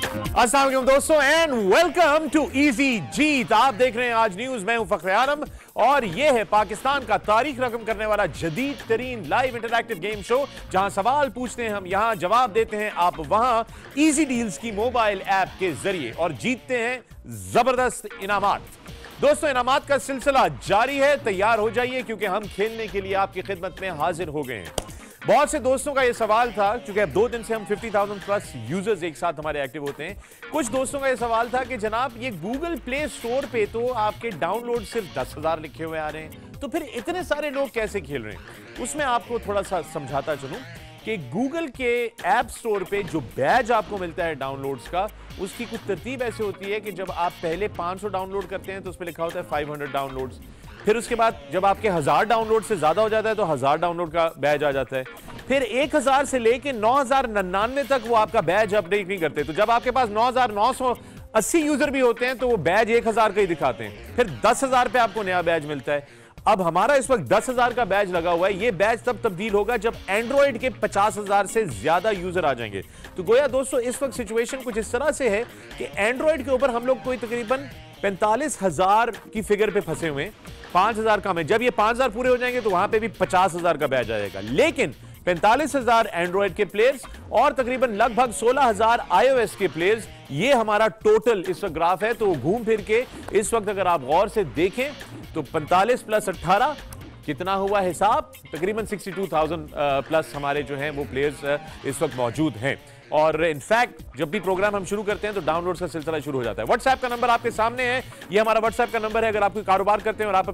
अस्सलाम वालेकुम दोस्तों एंड वेलकम टू इजी जीत। आप देख रहे हैं आज न्यूज। मैं हूं फखर आलम और यह है पाकिस्तान का तारीख रकम करने वाला जदीद तरीन लाइव इंटरैक्टिव गेम शो, जहां सवाल पूछते हैं हम, यहां जवाब देते हैं आप, वहां इजी डील्स की मोबाइल ऐप के जरिए और जीतते हैं जबरदस्त इनामात। दोस्तों इनामात का सिलसिला जारी है, तैयार हो जाइए क्योंकि हम खेलने के लिए आपकी खिदमत में हाजिर हो गए हैं। बहुत से दोस्तों का यह सवाल था, क्योंकि अब 2 दिन से हम 50,000 प्लस यूजर्स एक साथ हमारे एक्टिव होते हैं। कुछ दोस्तों का यह सवाल था कि जनाब ये गूगल प्ले स्टोर पे तो आपके डाउनलोड सिर्फ 10,000 लिखे हुए आ रहे हैं, तो फिर इतने सारे लोग कैसे खेल रहे हैं। उसमें आपको थोड़ा सा समझाता चलूं कि गूगल के ऐप स्टोर पे जो बैज आपको मिलता है डाउनलोड्स का, उसकी कुछ तरतीब ऐसे होती है कि जब आप पहले 500 डाउनलोड करते हैं तो उस पर लिखा होता है 500 डाउनलोड्स। फिर उसके बाद जब आपके 1000 डाउनलोड से ज्यादा हो जाता है तो 1000 डाउनलोड का बैज आ जाता है। फिर 1000 से लेके 9099 तक वो आपका बैज अपडेट नहीं करते। तो जब आपके पास 9980 यूजर भी होते हैं तो वो बैज 1000 का ही दिखाते हैं। फिर 10,000 पे आपको नया बैज मिलता है। अब हमारा इस वक्त 10,000 का बैज लगा हुआ है। ये बैज तब तब्दील होगा जब एंड्रॉइड के 50,000 से ज्यादा यूजर आ जाएंगे। तो गोया दोस्तों इस वक्त सिचुएशन कुछ इस तरह से है कि एंड्रॉइड के ऊपर हम लोग कोई तकरीबन 45,000 की फिगर पे फंसे हुए हैं। 5,000 कम है। जब ये 5,000 पूरे हो जाएंगे तो वहां पे भी 50,000 का बैज आएगा। लेकिन 45,000 एंड्रॉइड के प्लेयर्स और तकरीबन लगभग 16,000 iOS के प्लेयर्स, ये हमारा टोटल इस वक्त ग्राफ है। तो घूम फिर के इस वक्त अगर आप गौर से देखें तो 45 प्लस 18 कितना हुआ हिसाब, तकरीबन 62,000 प्लस हमारे जो हैं वो प्लेयर्स इस वक्त मौजूद हैं। और इनफैक्ट जब भी प्रोग्राम हम शुरू करते हैं तो डाउनलोड्स का सिलसिला शुरू हो जाता है। व्हाट्सएप का नंबर आपके सामने है, ये हमारा व्हाट्सएप का नंबर है। अगर आप कोई कारोबार करते हैं और आप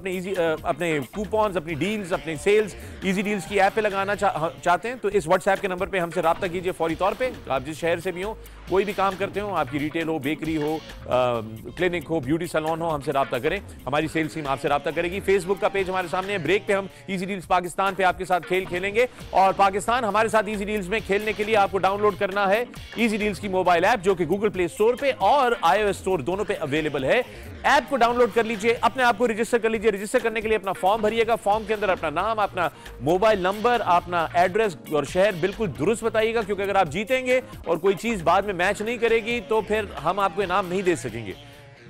अपने कूपन्स, अपनी डील्स, अपने सेल्स इजी डील्स की ऐप पे लगाना चाहते हैं तो इस व्हाट्सएप के नंबर पे हमसे रब्ता कीजिए फौरी तौर पे। आप जिस शहर से भी हो, कोई भी काम करते हो, आपकी रिटेल हो, बेकरी हो, क्लिनिक हो, ब्यूटी सैलून हो, हमसे रब्ता करें। हमारी सेल्स टीम आपसे रब्ता करेगी। फेसबुक का पेज हमारे सामने है। ब्रेक पे हम इजी डील्स पाकिस्तान पे आपके साथ खेल खेलेंगे और पाकिस्तान हमारे साथ इजी डील्स में खेलने के लिए आपको डाउनलोड करना है इजी डील्स की मोबाइल ऐप, जो कि गूगल प्ले स्टोर पे और iOS स्टोर दोनों पे अवेलेबल है। ऐप को डाउनलोड कर लीजिए, अपने आप को रजिस्टर कर लीजिए। रजिस्टर करने के लिए अपना फॉर्म भरिएगा। फॉर्म के अंदर अपना नाम, अपना मोबाइल नंबर, अपना एड्रेस और शहर बिल्कुल दुरुस्त बताइएगा, क्योंकि अगर आप जीतेंगे और कोई चीज बाद में मैच नहीं करेगी तो फिर हम आपको इनाम नहीं दे सकेंगे।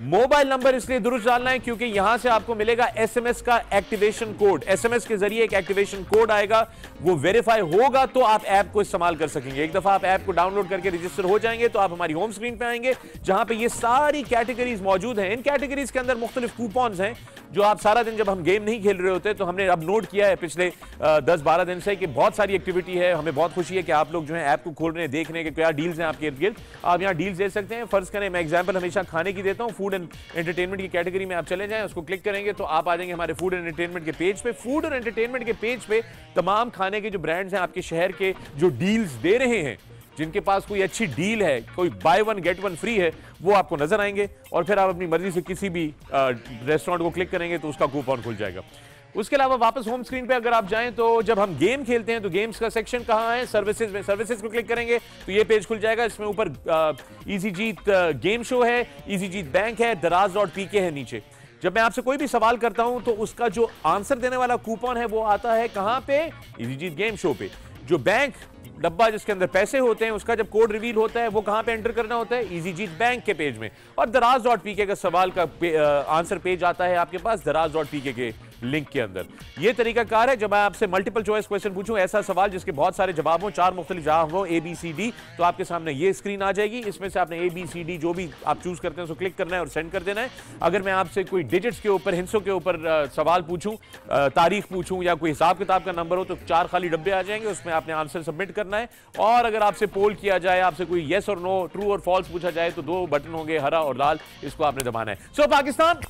मोबाइल नंबर इसलिए दुरुस्त डालना है क्योंकि यहां से आपको मिलेगा एसएमएस का एक्टिवेशन कोड। एसएमएस के जरिए एक एक्टिवेशन कोड आएगा, वो वेरीफाई होगा तो आप ऐप को इस्तेमाल कर सकेंगे। एक दफा आप ऐप को डाउनलोड करके रजिस्टर हो जाएंगे तो आप हमारी होम स्क्रीन पे आएंगे, जहां पे ये सारी कैटेगरीज मौजूद हैं। इन कैटेगरीज के अंदर मुख्तलिफ कूपन्स हैं जो आप सारा दिन, जब हम गेम नहीं खेल रहे होते तो हमने अब नोट किया है पिछले 10-12 दिन से कि बहुत सारी एक्टिविटी है। हमें बहुत खुशी है कि आप लोग जो है ऐप को खोल रहे हैं, देख रहे हैं कि क्या डील्स हैं आपके इर्द गिर्द। आप यहाँ डील्स दे सकते हैं। फर्ज करें, मैं एग्जाम्पल हमेशा खाने की देता हूँ। फूड एंड एंटरटेनमेंट की कैटेगरी में आप चले जाएं, उसको क्लिक करेंगे तो आप आ जाएंगे हमारे फूड एंड एंटरटेनमेंट के पेज पे। फूड और एंटरटेनमेंट के पेज पे तमाम खाने के जो ब्रांड्स हैं आपके शहर के, जो डील्स दे रहे हैं, जिनके पास कोई अच्छी डील है, कोई by one get one free है, वो आपको नजर आएंगे। और फिर आप अपनी मर्जी से किसी भी रेस्टोरेंट को क्लिक करेंगे तो उसका कूपन खुल जाएगा। उसके अलावा वापस होम स्क्रीन पे अगर आप जाएं तो जब हम गेम खेलते हैं तो गेम्स का सेक्शन कहां है, सर्विसेज में। सर्विसेज को क्लिक करेंगे तो ये पेज खुल जाएगा। इसमें ऊपर इजी जीत गेम शो है, इजी जीत बैंक है, दराज.pk है नीचे। जब मैं आपसे कोई भी सवाल करता हूं तो उसका जो आंसर देने वाला कूपन है वो आता है कहां पे, इजी जीत गेम शो पे। जो बैंक डब्बा जिसके अंदर पैसे होते हैं, उसका जब कोड रिवील होता है वो कहां पे एंटर करना होता है, इजी जीत बैंक के पेज में। और दराज.pk का सवाल का आंसर पेज आता है आपके पास दराज.pk के लिंक के अंदर। यह तरीका कार है। जब मैं आपसे मल्टीपल चॉइस क्वेश्चन पूछूं, ऐसा सवाल जिसके बहुत सारे जवाब हो, 4 मुख्तलिफ जवाब हो, ABCD, तो आपके सामने ये स्क्रीन आ जाएगी। इसमें से आपने ABCD जो भी आप चूज करते हैं उसको क्लिक करना है और सेंड कर देना है। अगर मैं आपसे कोई डिजिट्स के ऊपर, हिस्सों के ऊपर सवाल पूछूं, तारीख पूछूं या कोई हिसाब किताब का नंबर हो तो 4 खाली डब्बे आ जाएंगे, उसमें आपने आंसर सबमिट करना है। और अगर आपसे पोल किया जाए, आपसे कोई येस और नो, ट्रू और फॉल्स पूछा जाए तो 2 बटन होंगे, हरा और लाल, इसको आपने दबाना है। सो पाकिस्तान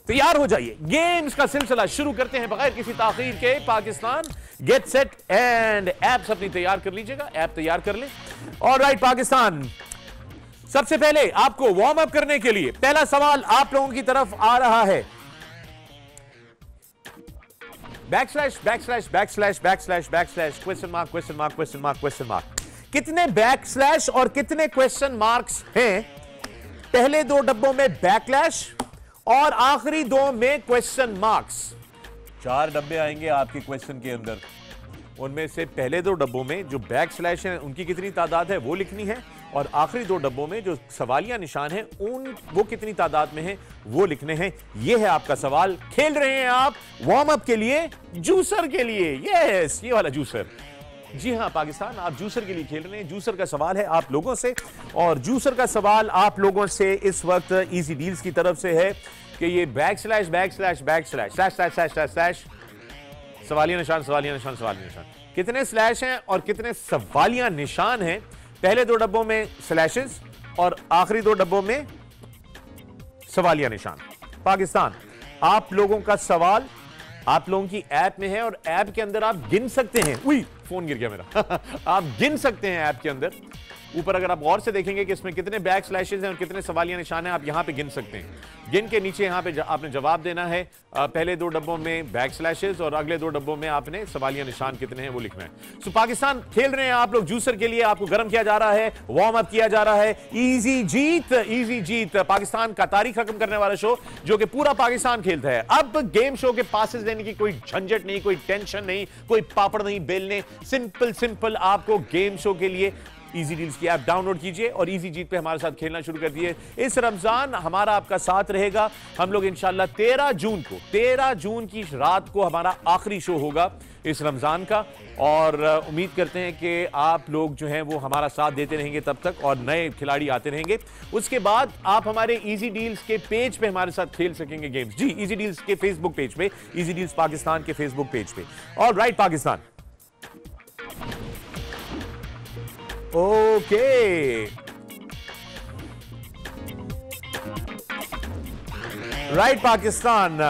तैयार हो जाइए, गेम्स का सिलसिला शुरू करते हैं बगैर किसी ताखीर के। Pakistan get set and apps अपनी तैयार कर लीजिएगा, ऐप तैयार कर ले। ऑलराइट पाकिस्तान, सबसे पहले आपको वार्म अप करने के लिए पहला सवाल आप लोगों की तरफ आ रहा है। Backslash backslash backslash backslash backslash question mark question mark question mark question mark. कितने बैकस्लैश और कितने क्वेश्चन मार्क्स हैं? पहले 2 डब्बों में बैकलैश और आखिरी 2 में क्वेश्चन मार्क्स। 4 डब्बे आएंगे आपके क्वेश्चन के अंदर। उनमें से पहले 2 डब्बों में जो बैक स्लैश है उनकी कितनी तादाद है वो लिखनी है, और आखिरी 2 डब्बों में जो सवालिया निशान है वो कितनी तादाद में है वो लिखने हैं। ये है आपका सवाल। खेल रहे हैं आप वार्म अप के लिए, जूसर के लिए। यस, ये वाला जूसर। जी हां पाकिस्तान, आप जूसर के लिए खेल रहे हैं। जूसर का सवाल है आप लोगों से, और जूसर का सवाल आप लोगों से इस वक्त इजी डील्स की तरफ से है कि ये बैकस्लैश सवालिया निशान कितने स्लैश हैं और कितने सवालिया निशान हैं। पहले 2 डब्बों में स्लैशेस और आखिरी 2 डब्बों में सवालिया निशान। पाकिस्तान, आप लोगों का सवाल आप लोगों की ऐप में है और ऐप के अंदर आप गिन सकते हैं। फोन गिर गया मेरा आप गिन सकते हैं ऐप के अंदर। ऊपर अगर आप गौर से देखेंगे कि इसमें कितने बैक स्लैशेस हैं और कितने सवालिया निशान हैं, आप यहां पे गिन सकते हैं। गिन के नीचे यहां पे आपने जवाब देना है। पहले 2 डब्बों में बैक स्लैशेस और अगले 2 डब्बों में आपने सवालिया निशान कितने हैं वो लिखना है। सो पाकिस्तान, खेल रहे हैं आप लोग जूसर के लिए। आपको गर्म किया जा रहा है, वार्म अप किया जा रहा है। इजी जीत पाकिस्तान का तारीख रकम करने वाला शो जो कि पूरा पाकिस्तान खेलता है। अब गेम शो के पासेस देने की कोई झंझट नहीं, कोई टेंशन नहीं, कोई पापड़ नहीं बेलने। सिंपल आपको गेम शो के लिए इजी डील्स की ऐप डाउनलोड कीजिए और इजी जीत पे हमारे साथ खेलना शुरू कर दिए। इस रमजान हमारा आपका साथ रहेगा। हम लोग इंशाल्लाह 13 जून की रात को हमारा आखिरी शो होगा इस रमजान का, और उम्मीद करते हैं कि आप लोग जो हैं वो हमारा साथ देते रहेंगे तब तक, और नए खिलाड़ी आते रहेंगे। उसके बाद आप हमारे इजी डील्स के पेज पे हमारे साथ खेल सकेंगे गेम्स। जी, इजी डील्स के फेसबुक पेज पे, इजी डील्स पाकिस्तान के फेसबुक पेज पे। Alright Pakistan, okay right Pakistan,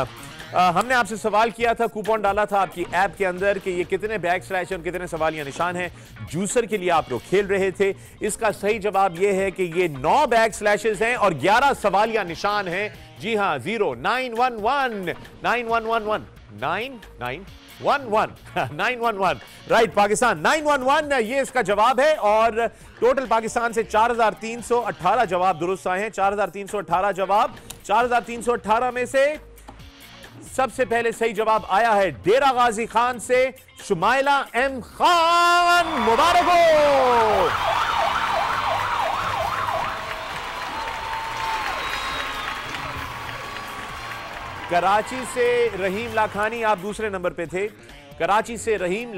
हमने आपसे सवाल किया था, कूपन डाला था आपकी ऐप के अंदर कि ये कितने बैक स्लैश और कितने सवालिया निशान हैं। जूसर के लिए आप लोग खेल रहे थे। इसका सही जवाब ये है कि ये 9 बैक स्लैशेस हैं और 11 सवालिया निशान हैं। जी हां, 0911 9111 99111 राइट पाकिस्तान, 911 ये इसका जवाब है। और टोटल पाकिस्तान से 4318 जवाब दुरुस्त आए हैं। 4318 जवाब, 4318 में से सबसे पहले सही जवाब आया है डेरा गाजी खान से शुमाइला एम खान। मुबारक हो। कराची से रहीम लाखानी, आप दूसरे नंबर पे थे। कराची से रहीम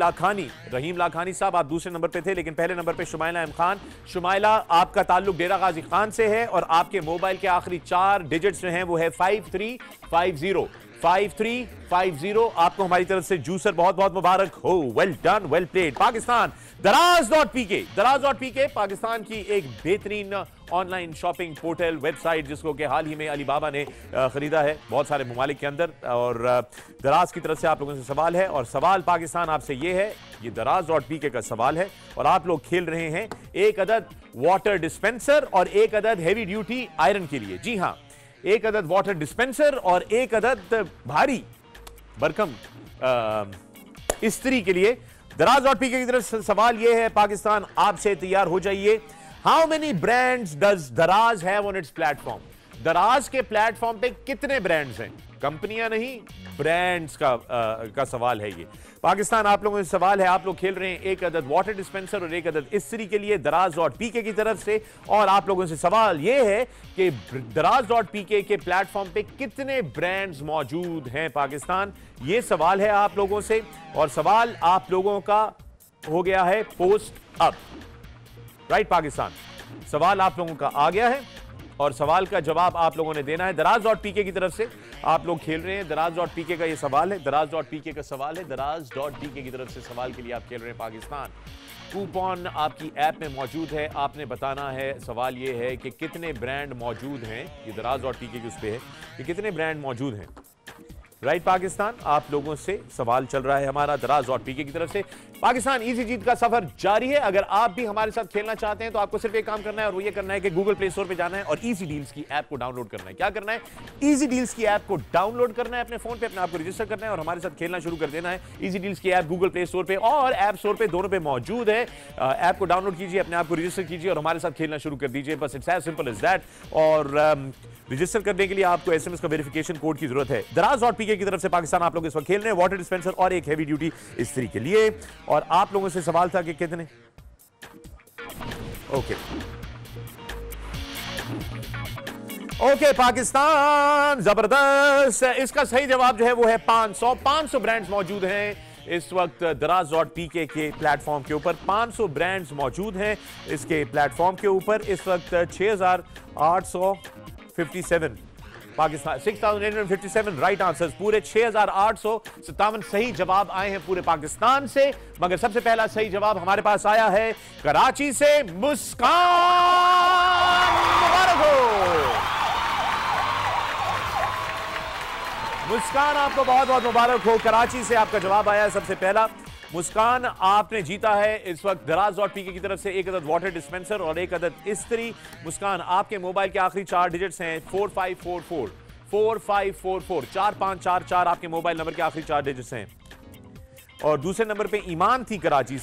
लाखानी साहब आप दूसरे नंबर पे थे, लेकिन पहले नंबर पे शुमाइला एम खान। शुमाइला, आपका ताल्लुक डेरा गाजी खान से है और आपके मोबाइल के आखिरी 4 डिजिट्स जो हैं वो है 5350। 5350। आपको हमारी तरफ से जूसर बहुत बहुत मुबारक हो। Well done, well played. Pakistan, Daraz Pakistan की एक बेहतरीन ऑनलाइन शॉपिंग पोर्टल वेबसाइट जिसको कि हाल ही में अलीबाबा ने खरीदा है बहुत सारे ममालिक के अंदर। और दराज की तरफ से आप लोगों से सवाल है, और सवाल पाकिस्तान आपसे ये है, ये दराज.pk का सवाल है और आप लोग खेल रहे हैं 1 अदद वाटर डिस्पेंसर और 1 अदद हैवी ड्यूटी आयरन के लिए। जी हां, 1 अदद वाटर डिस्पेंसर और 1 अदद भारी भरकम इस्त्री के लिए। दराज.pk की तरफ से सवाल यह है, पाकिस्तान आपसे तैयार हो जाइए। हाउ मेनी ब्रांड्स डज दराज हैव ऑन इट्स प्लेटफॉर्म? दराज के प्लेटफॉर्म पे कितने ब्रांड्स हैं? कंपनियां नहीं, ब्रांड्स का सवाल है ये। पाकिस्तान, आप लोगों से सवाल है, आप लोग खेल रहे हैं 1 अदद वाटर डिस्पेंसर और 1 अदद इस्त्री के लिए दराज.pk की तरफ से। और आप लोगों से सवाल यह है कि दराज.pk के प्लेटफॉर्म पे कितने ब्रांड्स मौजूद हैं पाकिस्तान? ये सवाल है आप लोगों से, और सवाल आप लोगों का हो गया है पोस्ट अप। राइट पाकिस्तान, सवाल आप लोगों का आ गया है और सवाल का जवाब आप लोगों ने देना है। दराज.pk की तरफ से आप लोग खेल रहे हैं। दराज.pk का ये सवाल है, दराज.pk का सवाल है, दराज.pk की तरफ से सवाल के लिए आप खेल रहे हैं पाकिस्तान। कूपन आपकी ऐप में मौजूद है, आपने बताना है। सवाल ये है कि कितने ब्रांड मौजूद हैं, ये दराज.pk की उस पे है कि कितने ब्रांड मौजूद हैं। राइट पाकिस्तान, आप लोगों से सवाल चल रहा है हमारा दराज.pk की तरफ से। पाकिस्तान, इजी जीत का सफर जारी है। अगर आप भी हमारे साथ खेलना चाहते हैं तो आपको सिर्फ एक काम करना है, और वो ये करना है कि गूगल प्ले स्टोर पे जाना है और इजी डील्स की ऐप को डाउनलोड करना है। क्या करना है? इजी डील्स की ऐप को डाउनलोड करना है अपने फोन पे, अपने आप को रजिस्टर करना है और हमारे साथ खेलना शुरू कर देना है। इजी डील्स की ऐप गूगल प्ले स्टोर पे और ऐप स्टोर पे, दोनों पे मौजूद है। ऐप को डाउनलोड कीजिए, अपने आप को रजिस्टर कीजिए और हमारे साथ खेलना शुरू कर दीजिए। बस it's as simple as that. और रजिस्टर करने के लिए आपको एसएमएस का वेरिफिकेशन कोड की जरूरत है। दराज.pk की तरफ से पाकिस्तान, आप लोग इस वक्त खेल रहे हैं वाटर डिस्पेंसर और एक हैवी ड्यूटी इस्त्री के लिए। और आप लोगों से सवाल था कि कितने, ओके ओके पाकिस्तान, जबरदस्त। इसका सही जवाब जो है वो है 500 ब्रांड्स मौजूद हैं इस वक्त दराज.pk के प्लेटफॉर्म के ऊपर। 500 ब्रांड्स मौजूद हैं इसके प्लेटफॉर्म के ऊपर इस वक्त। 6857 पाकिस्तान 6857 राइट आंसर्स, पूरे 6857 सही जवाब आए हैं पूरे पाकिस्तान से। मगर सबसे पहला सही जवाब हमारे पास आया है कराची से। मुस्कान, मुबारक हो मुस्कान, आपको बहुत बहुत मुबारक हो। कराची से आपका जवाब आया है सबसे पहला। मुस्कान, आपने जीता है इस वक्त दराज.pk की तरफ से एक अदद वाटर डिस्पेंसर और एक अदद इस्त्री। मुस्कान, आपके मोबाइल के आखिरी 4 डिजिट्स हैं 4544 4544 4544 आपके मोबाइल नंबर के आखिरी 4 डिजिट्स हैं। और दूसरे नंबर पे ईमान थी कराची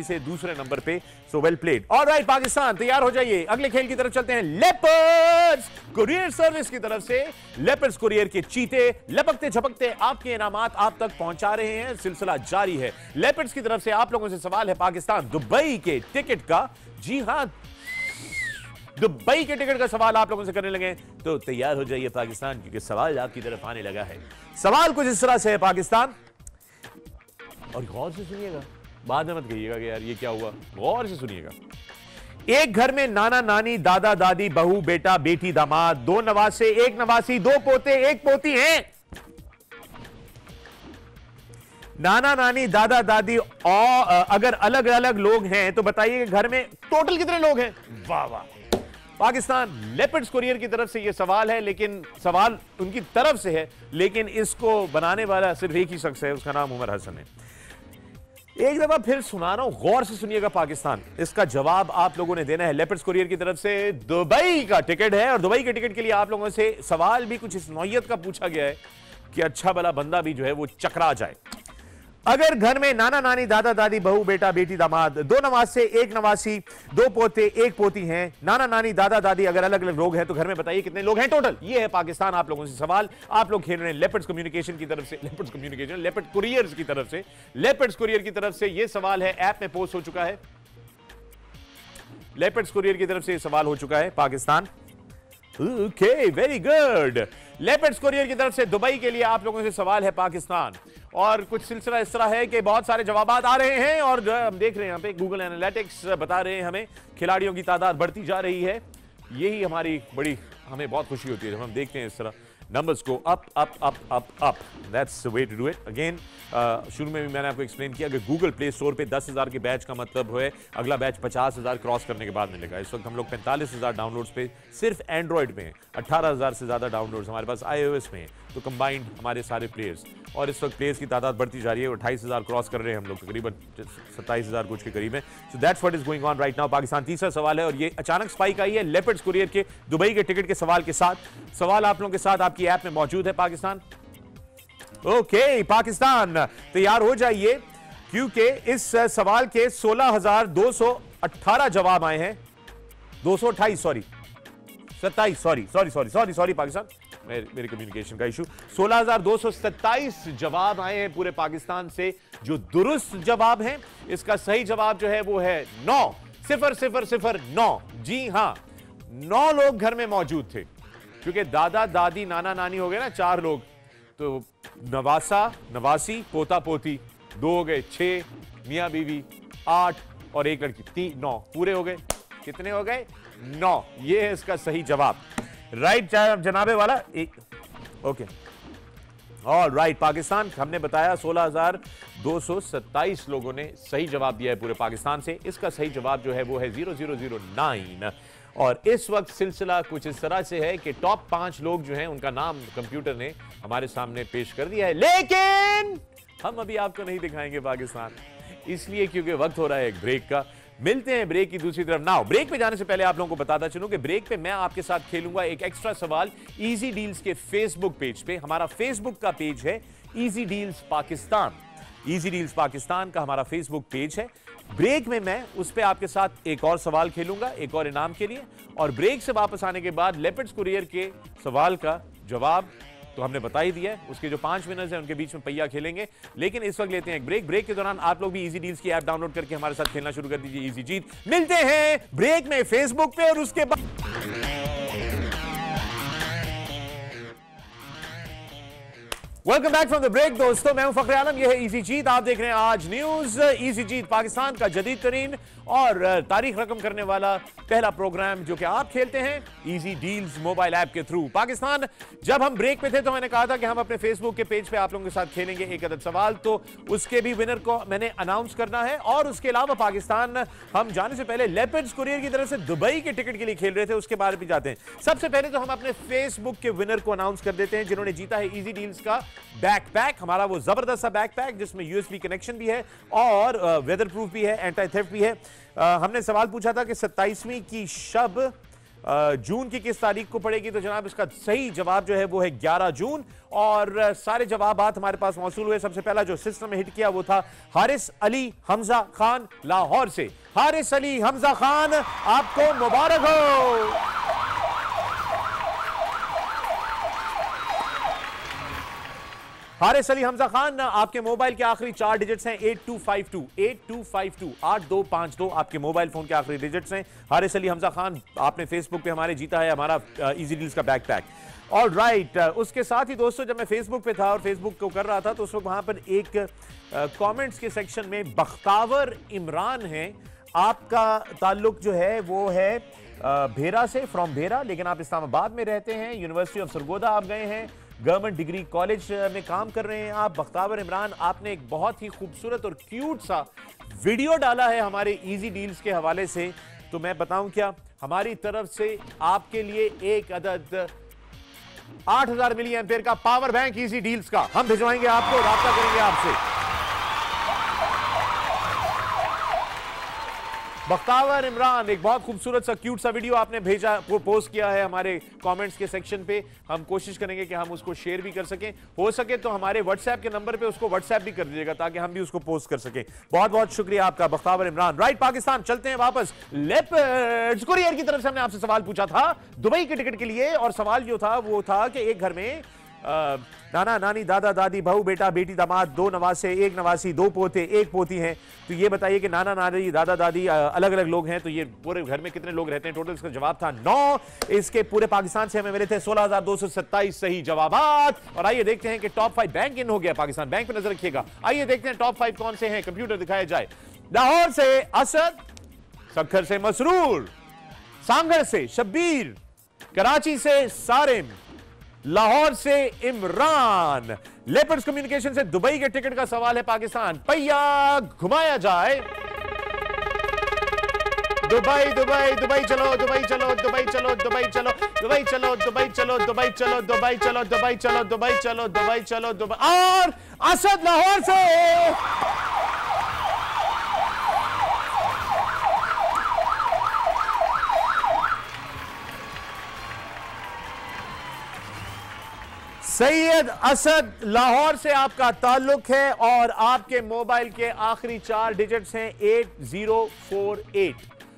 से दूसरे नंबर पे। So well played. Alright Pakistan, तैयार हो जाइए, अगले खेल की तरफ चलते हैं। लेपर्ड्स कुरियर सर्विस की तरफ से लेपर्ड्स कुरियर के चीते लपकते झपकते आपके इनामात आप तक पहुंचा रहे हैं। सिलसिला जारी है। लेपर्ड्स की तरफ से आप लोगों से सवाल है पाकिस्तान दुबई के टिकट का। जी हां, दुबई के टिकट का सवाल आप लोगों से करने लगे, तो तैयार हो जाइए पाकिस्तान, क्योंकि सवाल आपकी तरफ आने लगा है। सवाल कुछ इस तरह से है पाकिस्तान, और गौर से सुनिएगा, बाद में मत कहिएगा कि यार ये क्या हुआ। गौर से सुनिएगा। एक घर में नाना नानी दादा दादी बहू बेटा बेटी दामाद 2 नवासे 1 नवासी 2 पोते 1 पोती हैं। नाना नानी दादा दादी और अगर अलग अलग लोग हैं तो बताइए कि घर में टोटल कितने लोग हैं। वाह वाह पाकिस्तान, लेपर्ड्स कुरियर की तरफ से यह सवाल है, लेकिन सवाल उनकी तरफ से है, लेकिन इसको बनाने वाला सिर्फ एक ही शख्स है, उसका नाम उमर हसन है। एक दफा फिर सुना रहा हूं, गौर से सुनिएगा पाकिस्तान। इसका जवाब आप लोगों ने देना है। लेपर्ड्स कुरियर की तरफ से दुबई का टिकट है, और दुबई के टिकट के लिए आप लोगों से सवाल भी कुछ इस नौयत का पूछा गया है कि अच्छा भला बंदा भी जो है वो चकरा जाए। अगर घर में नाना नानी दादा दादी बहू बेटा बेटी दामाद 2 नवासे 1 नवासी 2 पोते 1 पोती हैं। नाना नानी दादा दादी अगर अलग अलग लोग हैं तो घर में बताइए कितने लोग हैं टोटल। ये है पाकिस्तान आप लोगों से सवाल। आप लोग खेल रहे हैं लेपर्ड्स कम्युनिकेशन की तरफ से, लेपर्ड्स कुरियर्स की तरफ से। लेपर्ड्स कुरियर की तरफ से ये सवाल है, ऐप में पोस्ट हो चुका है। लेपर्ड्स कुरियर की तरफ से ये सवाल हो चुका है Pakistan. Okay, very good. Leopards courier की तरफ से दुबई के लिए आप लोगों से सवाल है पाकिस्तान। और कुछ सिलसिला इस तरह है कि बहुत सारे जवाब आ रहे हैं, और हम देख रहे हैं यहाँ पे गूगल एनालिटिक्स बता रहे हैं हमें खिलाड़ियों की तादाद बढ़ती जा रही है। यही हमारी हमें बहुत खुशी होती है जब हम देखते हैं इस तरह नंबर्स को up up up up up. That's the way to do it. Again शुरू में भी मैंने आपको एक्सप्लेन किया कि गूगल प्ले स्टोर पे 10,000 के बैच का मतलब है अगला बैच 50,000 क्रॉस करने के बाद मिलेगा। इस वक्त हम लोग 45,000 डाउनलोड्स पे सिर्फ एंड्रॉइड में हैं। 18,000 से ज्यादा डाउनलोड्स हमारे पास iOS में हैं, तो कंबाइंड हमारे सारे प्लेयर्स। और इस वक्त प्लेयर्स की तादाद बढ़ती जा रही है। 28,000 क्रॉस कर रहे हैं हम लोग, तकरीबन 27,000 कुछ के करीब है। So that's what is going on right now Pakistan. तीसरा सवाल है, और ये अचानक स्पाइक आई है लेपर्ड्स कुरियर के दुबई के टिकट के सवाल के साथ। सवाल आप लोगों के साथ आपकी ऐप में मौजूद है पाकिस्तान। ओके पाकिस्तान, तैयार हो जाइए, क्योंकि इस सवाल के 16,218 जवाब आए हैं। 228 सॉरी पाकिस्तान, मेरे कम्युनिकेशन का इशू। 16,227 जवाब आए हैं पूरे पाकिस्तान से, जो दुरुस्त जवाब हैं। इसका सही जवाब जो है वो है 9,0,0,0,9। जी हां, 9 लोग घर में मौजूद थे, क्योंकि दादा दादी नाना नानी हो गए ना 4 लोग, तो नवासा नवासी पोता पोती 2 हो गए, 6 मियां बीवी 8 और 1 लड़की 3 9 पूरे हो गए। कितने हो गए? 9। ये है इसका सही जवाब। राइट जनाबे वाला ओके। और राइट पाकिस्तान, हमने बताया 16,227 लोगों ने सही जवाब दिया है पूरे पाकिस्तान से। इसका सही जवाब जो है वो है 0009। और इस वक्त सिलसिला कुछ इस तरह से है कि टॉप 5 लोग जो हैं उनका नाम कंप्यूटर ने हमारे सामने पेश कर दिया है, लेकिन हम अभी आपको नहीं दिखाएंगे पाकिस्तान, इसलिए क्योंकि वक्त हो रहा है एक ब्रेक का। मिलते हैं ब्रेक की दूसरी तरफ। नाउ ब्रेक पे जाने से पहले आप लोगों को बताता चलूं कि ब्रेक पे मैं आपके साथ खेलूंगा एक एक्स्ट्रा सवाल इजी डील्स के फेसबुक पेज पे। हमारा फेसबुक का पेज है easy deals Pakistan. Easy deals Pakistan का हमारा फेसबुक पेज है। ब्रेक में मैं उस पे आपके साथ एक और सवाल खेलूंगा, एक और इनाम के लिए। और ब्रेक से वापस आने के बाद लेपर्ड्स कुरियर के सवाल का जवाब तो हमने बता ही दिया है, उसके जो 5 विनर्स हैं उनके बीच में पहिया खेलेंगे। लेकिन इस वक्त लेते हैं एक ब्रेक। ब्रेक के दौरान आप लोग भी इजी डील्स की ऐप डाउनलोड करके हमारे साथ खेलना शुरू कर दीजिए। इजी जीत। मिलते हैं ब्रेक में फेसबुक पे, और उसके बाद welcome back from the break दोस्तों, मैं हूं फखर आलम, यह है इजी जीत। आप देख रहे हैं आज न्यूज। इजी जीत पाकिस्तान का जदीद तरीन और तारीख रकम करने वाला पहला प्रोग्राम जो कि आप खेलते हैं इजी डील्स मोबाइल ऐप के थ्रू। पाकिस्तान, जब हम ब्रेक पे थे तो मैंने कहा था कि हम अपने फेसबुक के पेज पे आप लोगों के साथ खेलेंगे एक अदद सवाल, तो उसके भी विनर को मैंने अनाउंस करना है। और उसके अलावा पाकिस्तान, हम जाने से पहले लेपर्ड्स कुरियर की तरफ से दुबई के टिकट के लिए खेल रहे थे, उसके बारे में जाते हैं। सबसे पहले तो हम अपने फेसबुक के विनर को अनाउंस कर देते हैं जिन्होंने जीता है इजी डील्स का बैकपैक, हमारा वो जबरदस्त सा बैकपैक जिसमें यूएसबी कनेक्शन भी है और वेदर प्रूफ भी है, एंटी थेफ्ट भी है। हमने सवाल पूछा था कि 27वीं की शब जून की किस तारीख को पड़ेगी, तो जनाब इसका सही जवाब जो है वो है 11 जून। और सारे जवाबात हमारे पास मौसूल हुए। सबसे पहला जो सिस्टम में हिट किया वो था हारिस अली हमजा खान लाहौर से। हारिस अली हमजा खान, आपको मुबारक हो। हारिस अली हमजा खान, आपके मोबाइल के आखिरी 4 डिजिट्स हैं 8252 8252 8252 आपके मोबाइल फोन के आखिरी डिजिट्स हैं। हारिस अली हमजा खान, आपने फेसबुक पे हमारे जीता है हमारा इजी डील्स का बैकपैक। ऑल राइट, उसके साथ ही दोस्तों जब मैं फेसबुक पे था और फेसबुक को कर रहा था तो उस वक्त वहां पर एक कमेंट्स के सेक्शन में बख्तावर इमरान है, आपका ताल्लुक जो है वो है भेरा से, फ्रॉम भेरा, लेकिन आप इस्लामाबाद में रहते हैं, यूनिवर्सिटी ऑफ सरगोदा आप गए हैं, गवर्नमेंट डिग्री कॉलेज में काम कर रहे हैं आप। बख्तावर इमरान, आपने एक बहुत ही खूबसूरत और क्यूट सा वीडियो डाला है हमारे इजी डील्स के हवाले से, तो मैं बताऊं क्या, हमारी तरफ से आपके लिए एक अदद 8000 मिली एम्पेयर का पावर बैंक इजी डील्स का हम भिजवाएंगे आपको, राब्ता करेंगे आपसे। बख्तावर इमरान, एक बहुत खूबसूरत सा क्यूट सा वीडियो आपने भेजा, वो पोस्ट किया है हमारे कमेंट्स के सेक्शन पे। हम कोशिश करेंगे कि हम उसको शेयर भी कर सकें, हो सके तो हमारे व्हाट्सएप के नंबर पे उसको व्हाट्सएप भी कर दीजिएगा ताकि हम भी उसको पोस्ट कर सकें। बहुत बहुत शुक्रिया आपका बख्तावर इमरान। राइट, पाकिस्तान चलते हैं वापस। लेपर्ड्स कुरियर की तरफ से हमने आपसे सवाल पूछा था दुबई के टिकट के लिए, और सवाल जो था वो था कि एक घर में नाना नानी दादा दादी बहू बेटा बेटी दामाद, 2 नवासे, 1 नवासी, 2 पोते, 1 पोती हैं, तो ये बताइए कि नाना नानी दादा दादी अलग अलग लोग हैं तो ये पूरे घर में कितने लोग रहते हैं टोटल। इसका जवाब था 9। इसके पूरे पाकिस्तान से हमें मिले थे 16,227 सही जवाबात। और आइए देखते हैं कि टॉप 5 बैंक इन हो गया पाकिस्तान, बैंक पे नजर रखिएगा। आइए देखते हैं टॉप 5 कौन से हैं, कंप्यूटर दिखाया जाए। लाहौर से असद, सक्खर से मसरूर, सांगड़ से शब्बीर, कराची से सारिम, लाहौर से इमरान। लेपर्ड्स कम्युनिकेशन से दुबई के टिकट का सवाल है पाकिस्तान, पहिया घुमाया जाए। दुबई दुबई दुबई चलो, दुबई चलो, दुबई चलो, दुबई चलो, दुबई चलो, दुबई चलो, दुबई चलो, दुबई चलो, दुबई चलो, दुबई चलो, दुबई चलो, दुबई। और असद लाहौर से सैयद असद लाहौर से आपका ताल्लुक है और आपके मोबाइल के आखिरी 4 डिजिट्स हैं 8048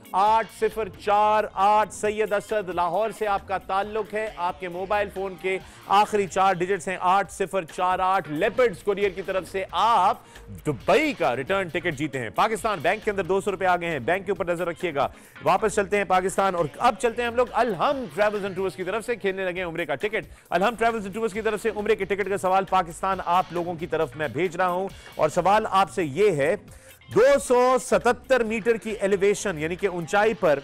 8048। सैयद असद लाहौर से आपका ताल्लुक है, आपके मोबाइल फोन के आखिरी 4 डिजिट्स हैं 8048। लेपर्ड्स कुरियर की तरफ से आप दुबई का रिटर्न टिकट जीते हैं। पाकिस्तान बैंक के अंदर 200 रुपए आ गए हैं, बैंक के ऊपर नजर रखिएगा। वापस चलते हैं पाकिस्तान और अब चलते हैं हम लोग अलहम ट्रैवल्स एंड टूर्स की तरफ से, खेलने लगे उम्रे का टिकट। अलहम ट्रैवल्स एंड टूर्स की तरफ से उम्रे के टिकट का सवाल पाकिस्तान आप लोगों की तरफ मैं भेज रहा हूं और सवाल आपसे यह है, 277 मीटर की एलिवेशन यानी कि ऊंचाई पर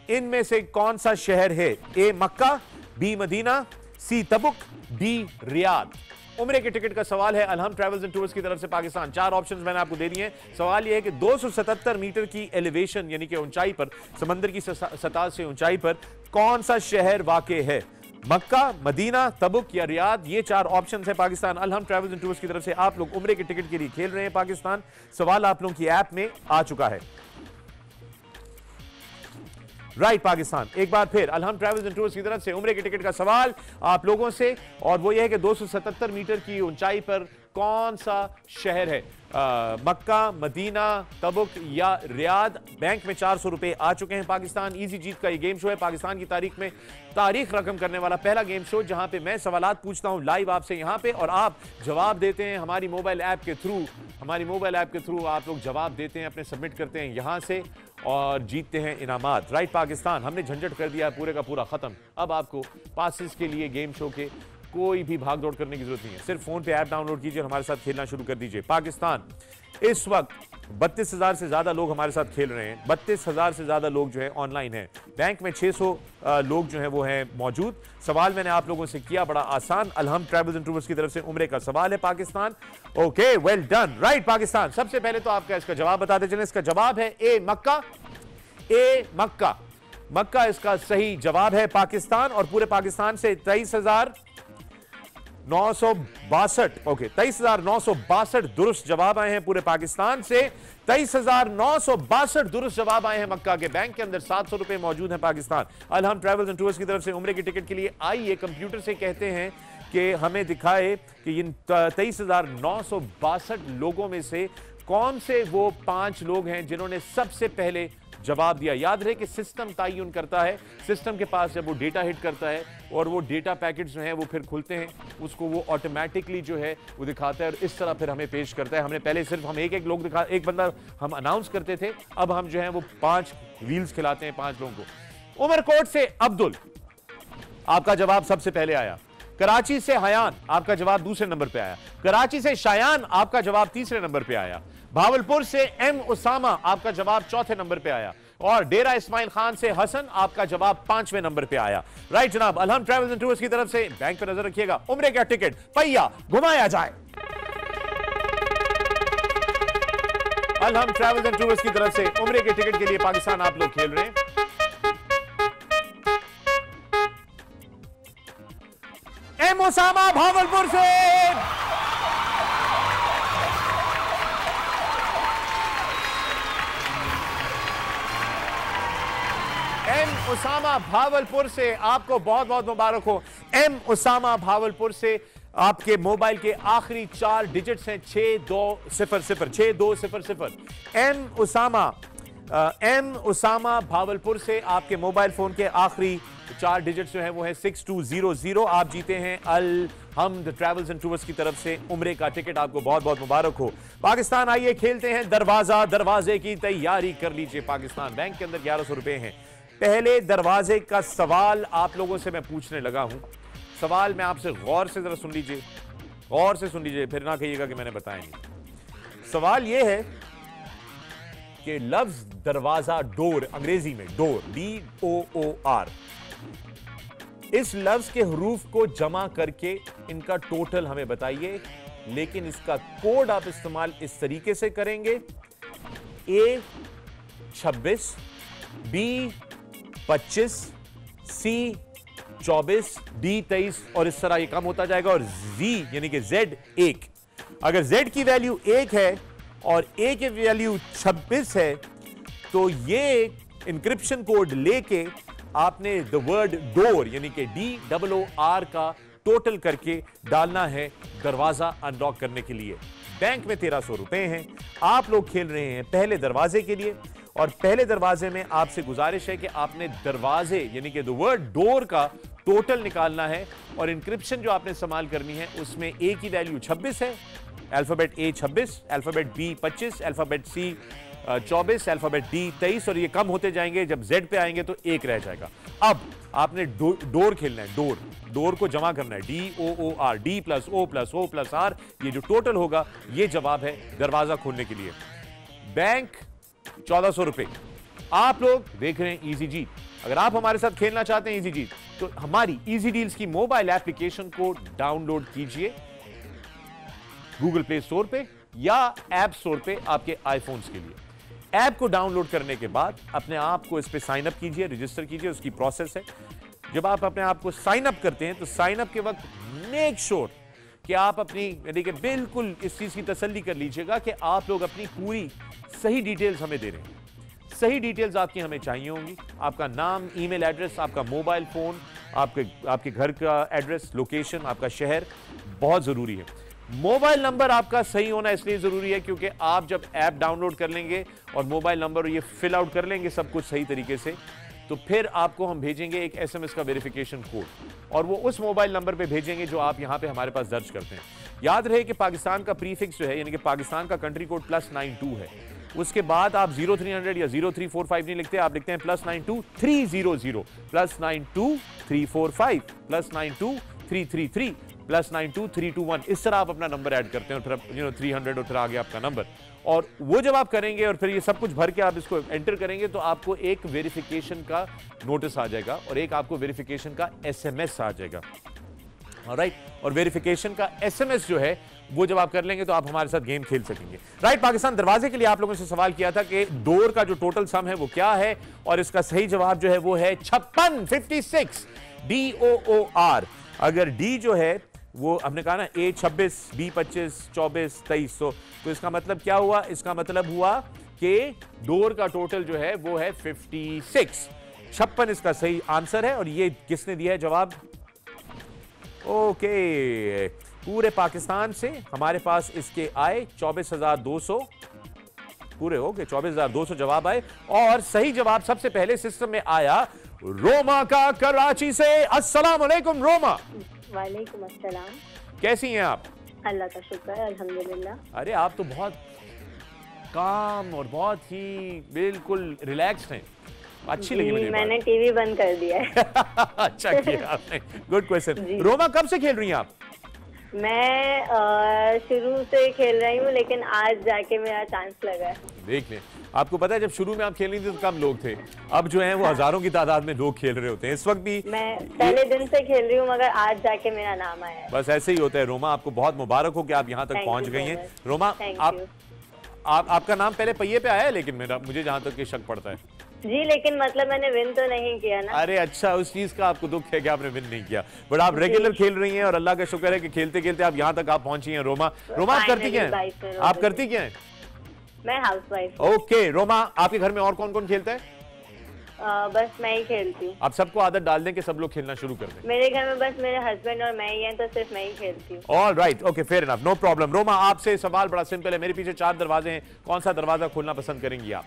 इनमें से कौन सा शहर है? ए मक्का, बी मदीना, सी तबुक, डी रियाद। उम्रे के टिकट का सवाल है अलहम ट्रैवल्स एंड टूर्स की तरफ से पाकिस्तान। 4 ऑप्शंस मैंने आपको दे दिए हैं। सवाल यह है कि 277 मीटर की एलिवेशन यानी कि ऊंचाई पर, समंदर की सतह से ऊंचाई पर कौन सा शहर वाक़ है? मक्का, मदीना, तबुक या रियाद। ये 4 ऑप्शंस है पाकिस्तान अलहम ट्रैवल्स एंड टूर्स की तरफ से। आप लोग उम्रे के टिकट के लिए खेल रहे हैं पाकिस्तान। सवाल आप लोगों की ऐप में आ चुका है। राइट पाकिस्तान, एक बार फिर अलहम ट्रैवल्स एंड टूर्स की तरफ से उम्रे के टिकट का सवाल आप लोगों से, और वो ये है कि 277 मीटर की ऊंचाई पर कौन सा शहर है? मक्का, मदीना, तबुक या रियाद। बैंक में 400 रुपए आ चुके हैं पाकिस्तान। इजी जीत का ये गेम शो है, पाकिस्तान की तारीख में तारीख रकम करने वाला पहला गेम शो, जहां पे मैं सवालात पूछता हूं लाइव आपसे यहां पे और आप जवाब देते हैं हमारी मोबाइल ऐप के थ्रू। हमारी मोबाइल ऐप के थ्रू आप लोग जवाब देते हैं, अपने सबमिट करते हैं यहां से और जीतते हैं इनामात। राइट पाकिस्तान, हमने झंझट कर दिया है पूरे का पूरा खत्म। अब आपको पासिस के लिए गेम शो के कोई भी भाग दौड़ करने की जरूरत नहीं है, सिर्फ फोन पे ऐप डाउनलोड कीजिए और हमारे साथ खेलना शुरू कर दीजिए। पाकिस्तान इस वक्त 32,000 से ज्यादा लोग हमारे साथ खेल रहे हैं, 32,000 से ज्यादा लोग जो है ऑनलाइन हैं। बैंक में 600 लोग जो हैं वो हैं मौजूद। सवाल मैंने आप लोगों से किया बड़ा आसान, अलहम ट्रैवल्स एंड टूर्स की तरफ से उम्रे का सवाल है Pakistan. Okay, well done, right Pakistan. सबसे पहले तो आपका इसका जवाब बताते चलें। इसका जवाब है ए मक्का। ए मक्का, मक्का इसका सही जवाब है पाकिस्तान। और पूरे पाकिस्तान से 23,962 ओके 23,962 दुरुस्त जवाब आए हैं पूरे पाकिस्तान से। 23,962 दुरुस्त जवाब आए हैं मक्का के। बैंक के अंदर 700 रुपए मौजूद हैं पाकिस्तान। अलहम ट्रैवल्स एंड टूर्स की तरफ से उम्रे की टिकट के लिए आइए कंप्यूटर से कहते हैं कि हमें दिखाए कि इन 23,962 लोगों में से कौन से वो 5 लोग हैं जिन्होंने सबसे पहले जवाब दिया। याद रहे कि सिस्टम तयन करता है, सिस्टम के पास जब वो डेटा हिट करता है और वो डेटा पैकेट्स जो हैं वो फिर खुलते हैं, उसको वो ऑटोमेटिकली जो है वो दिखाता है और इस तरह फिर हमें पेश करता है। हमने पहले सिर्फ हम एक बंदा हम अनाउंस करते थे, अब हम जो है वो 5 व्हील्स खिलाते हैं 5 लोगों को। उमरकोट से अब्दुल, आपका जवाब सबसे पहले आया। कराची से हयान, आपका जवाब दूसरे नंबर पे आया। कराची से शायान, आपका जवाब तीसरे नंबर पे आया। भावलपुर से एम उसामा, आपका जवाब चौथे नंबर पे आया। और डेरा इस्माइल खान से हसन, आपका जवाब 5वें नंबर पे आया। राइट जनाब, अलहम ट्रैवल्स एंड टूर्स की तरफ से बैंक पे नजर रखिएगा, उम्रे का टिकट पहिया घुमाया जाए। अलहम ट्रैवल्स एंड टूर्स की तरफ से उम्रे के टिकट के लिए पाकिस्तान आप लोग खेल रहे हैं। एम उसामा भावलपुर से एम उसामा भावलपुर से आपको बहुत बहुत मुबारक हो। एम उसामा भावलपुर से आपके मोबाइल के आखिरी 4 डिजिट्स हैं 6200। एम उसामा भावलपुर से आपके मोबाइल फोन के आखिरी 4 डिजिट्स जो है वो है 6200। आप जीते हैं अलहम्द ट्रैवल्स एंड टूर्स की तरफ से उम्रे का टिकट, आपको बहुत बहुत मुबारक हो। पाकिस्तान आइए खेलते हैं दरवाजे की तैयारी कर लीजिए। पाकिस्तान बैंक के अंदर 1100 रुपए हैं। पहले दरवाजे का सवाल आप लोगों से मैं पूछने लगा हूं। सवाल मैं आपसे गौर से जरा सुन लीजिए, गौर से सुन लीजिए, फिर ना कहिएगा कि मैंने बताया नहीं। सवाल यह है कि लफ्ज दरवाजा, डोर, अंग्रेजी में डोर, DOOR, इस लफ्ज के हरूफ को जमा करके इनका टोटल हमें बताइए। लेकिन इसका कोड आप इस्तेमाल इस तरीके से करेंगे, A 26, B 25, C 24, D 23 और इस तरह ये कम होता जाएगा। और Z यानी कि Z 1, अगर Z की वैल्यू 1 है और A की वैल्यू 26 है तो ये इंक्रिप्शन कोड लेके आपने द वर्ड डोर यानी कि DOOR का टोटल करके डालना है दरवाजा अनलॉक करने के लिए। बैंक में 1300 रुपए हैं। आप लोग खेल रहे हैं पहले दरवाजे के लिए और पहले दरवाजे में आपसे गुजारिश है कि आपने दरवाजे यानी कि द वर्ड डोर का टोटल निकालना है और इंक्रिप्शन जो आपने इस्तेमाल करनी है उसमें A की वैल्यू 26 है, alphabet A 26, alphabet B 25, alphabet C 24, alphabet D 23 और ये कम होते जाएंगे। जब Z पे आएंगे तो 1 रह जाएगा। अब आपने डोर खेलना है, डोर को जमा करना है, DOOR, D + O + O + R, ये जो टोटल होगा ये जवाब है दरवाजा खोलने के लिए। बैंक 1400 रुपए। आप लोग देख रहे हैं इजी जीत। अगर आप हमारे साथ खेलना चाहते हैं इजी जीत तो हमारी इजी डील्स की मोबाइल एप्लीकेशन को डाउनलोड कीजिए गूगल प्ले स्टोर पे या ऐप स्टोर पे आपके आईफोन्स के लिए। ऐप को डाउनलोड करने के बाद अपने आप को इस पे साइन अप कीजिए, रजिस्टर कीजिए, उसकी प्रोसेस है। जब आप अपने आप को साइन अप करते हैं तो साइन अप के वक्त मेक श्योर कि आप अपनी यानी कि बिल्कुल इस चीज की तसल्ली कर लीजिएगा कि आप लोग अपनी पूरी सही डिटेल्स हमें दे रहे हैं। सही डिटेल्स आपकी हमें चाहिए होंगी, आपका नाम, ईमेल एड्रेस, आपका मोबाइल फोन, आपके घर का एड्रेस, लोकेशन, आपका शहर बहुत जरूरी है। मोबाइल नंबर आपका सही होना इसलिए जरूरी है क्योंकि आप जब ऐप डाउनलोड कर लेंगे और मोबाइल नंबर ये फिल आउट कर लेंगे सब कुछ सही तरीके से, तो फिर आपको हम भेजेंगे एक SMS का वेरिफिकेशन कोड और वो उस मोबाइल नंबर पे भेजेंगे जो आप यहां पे हमारे पास दर्ज करते हैं। याद रहे कि पाकिस्तान का प्रीफिक्स जो है यानी कि पाकिस्तान का कंट्री कोड +92 है। उसके बाद आप 0300 या 0345 नहीं लिखते, आप लिखते हैं +92 300 +92 345 +92 333 +92 321, इस तरह आप अपना नंबर ऐड करते हैं और फिर 300 और फिर आगे आपका नंबर। और वो जब आप करेंगे और फिर ये सब कुछ भर के आप इसको एंटर करेंगे तो आपको एक वेरिफिकेशन का नोटिस आ जाएगा और एक आपको वेरिफिकेशन का SMS आ जाएगा। राइट, और वेरिफिकेशन का SMS जो है वो जब आप कर लेंगे तो आप हमारे साथ गेम खेल सकेंगे। राइट, पाकिस्तान दरवाजे के लिए आप लोगों से सवाल किया था कि डोर का जो टोटल सम है वो क्या है, और इसका सही जवाब जो है वो है 56, 56 DOOR। अगर डी जो है वो हमने कहा ना A 26, B 25, 24, 23, तो इसका मतलब क्या हुआ? इसका मतलब हुआ कि डोर का टोटल जो है वो है 56। 56 इसका सही आंसर है। और ये किसने दिया है जवाब? ओके, पूरे पाकिस्तान से हमारे पास इसके आए 24,200 पूरे हो गए, 24,200 जवाब आए। और सही जवाब सबसे पहले सिस्टम में आया रोमा का कराची से। अस्सलाम वालेकुम रोमा। वालेकुम अस्सलाम। कैसी हैं आप? अल्लाह का शुक्र है, अल्हम्दुलिल्लाह। अरे आप तो बहुत काम और बहुत ही बिल्कुल रिलैक्स्ड हैं। अच्छी लगी मुझे। मैंने टीवी बंद कर दिया है। अच्छा किया आपने, गुड क्वेश्चन। रोमा कब से खेल रही हैं आप? मैं शुरू से खेल रही हूँ, लेकिन आज जाके मेरा चांस लगा है। देख लें, आपको पता है जब शुरू में आप खेल रही थी तो कम लोग थे, अब जो हैं वो हजारों की तादाद में लोग खेल रहे होते हैं। इस वक्त भी मैं पहले दिन से खेल रही हूँ, मगर आज जाके मेरा नाम आया है। बस ऐसे ही होता है रोमा। आपको बहुत मुबारक हो कि आप यहाँ तक पहुंच गई हैं। रोमा, आपका नाम पहले पहिए पे आया है, लेकिन मुझे जहाँ तक शक पड़ता है जी, लेकिन मतलब मैंने विन तो नहीं किया ना। अरे अच्छा, उस चीज का आपको दुख है कि आपने विन नहीं किया, बट आप रेगुलर खेल रही हैं और अल्लाह का शुक्र है कि खेलते खेलते आप यहाँ तक आप पहुंची हैं। रोमा, आप करती क्या हैं? आप करती क्या हैं? मैं हाउसवाइफ। ओके रोमा, आपके घर में और कौन कौन खेलता है? बस मैं ही खेलती हूँ। आप सबको आदत डाल दें कि सब लोग खेलना शुरू कर दें। मेरे घर में बस मेरे हस्बैंड और मैं ही हैं, तो सिर्फ मैं ही खेलती हूँ। All right, okay, fair enough, no problem. Roma, आपसे सवाल बड़ा सिंपल है। मेरे पीछे 4 दरवाजे हैं, कौन सा दरवाजा खोलना पसंद करेंगी आप?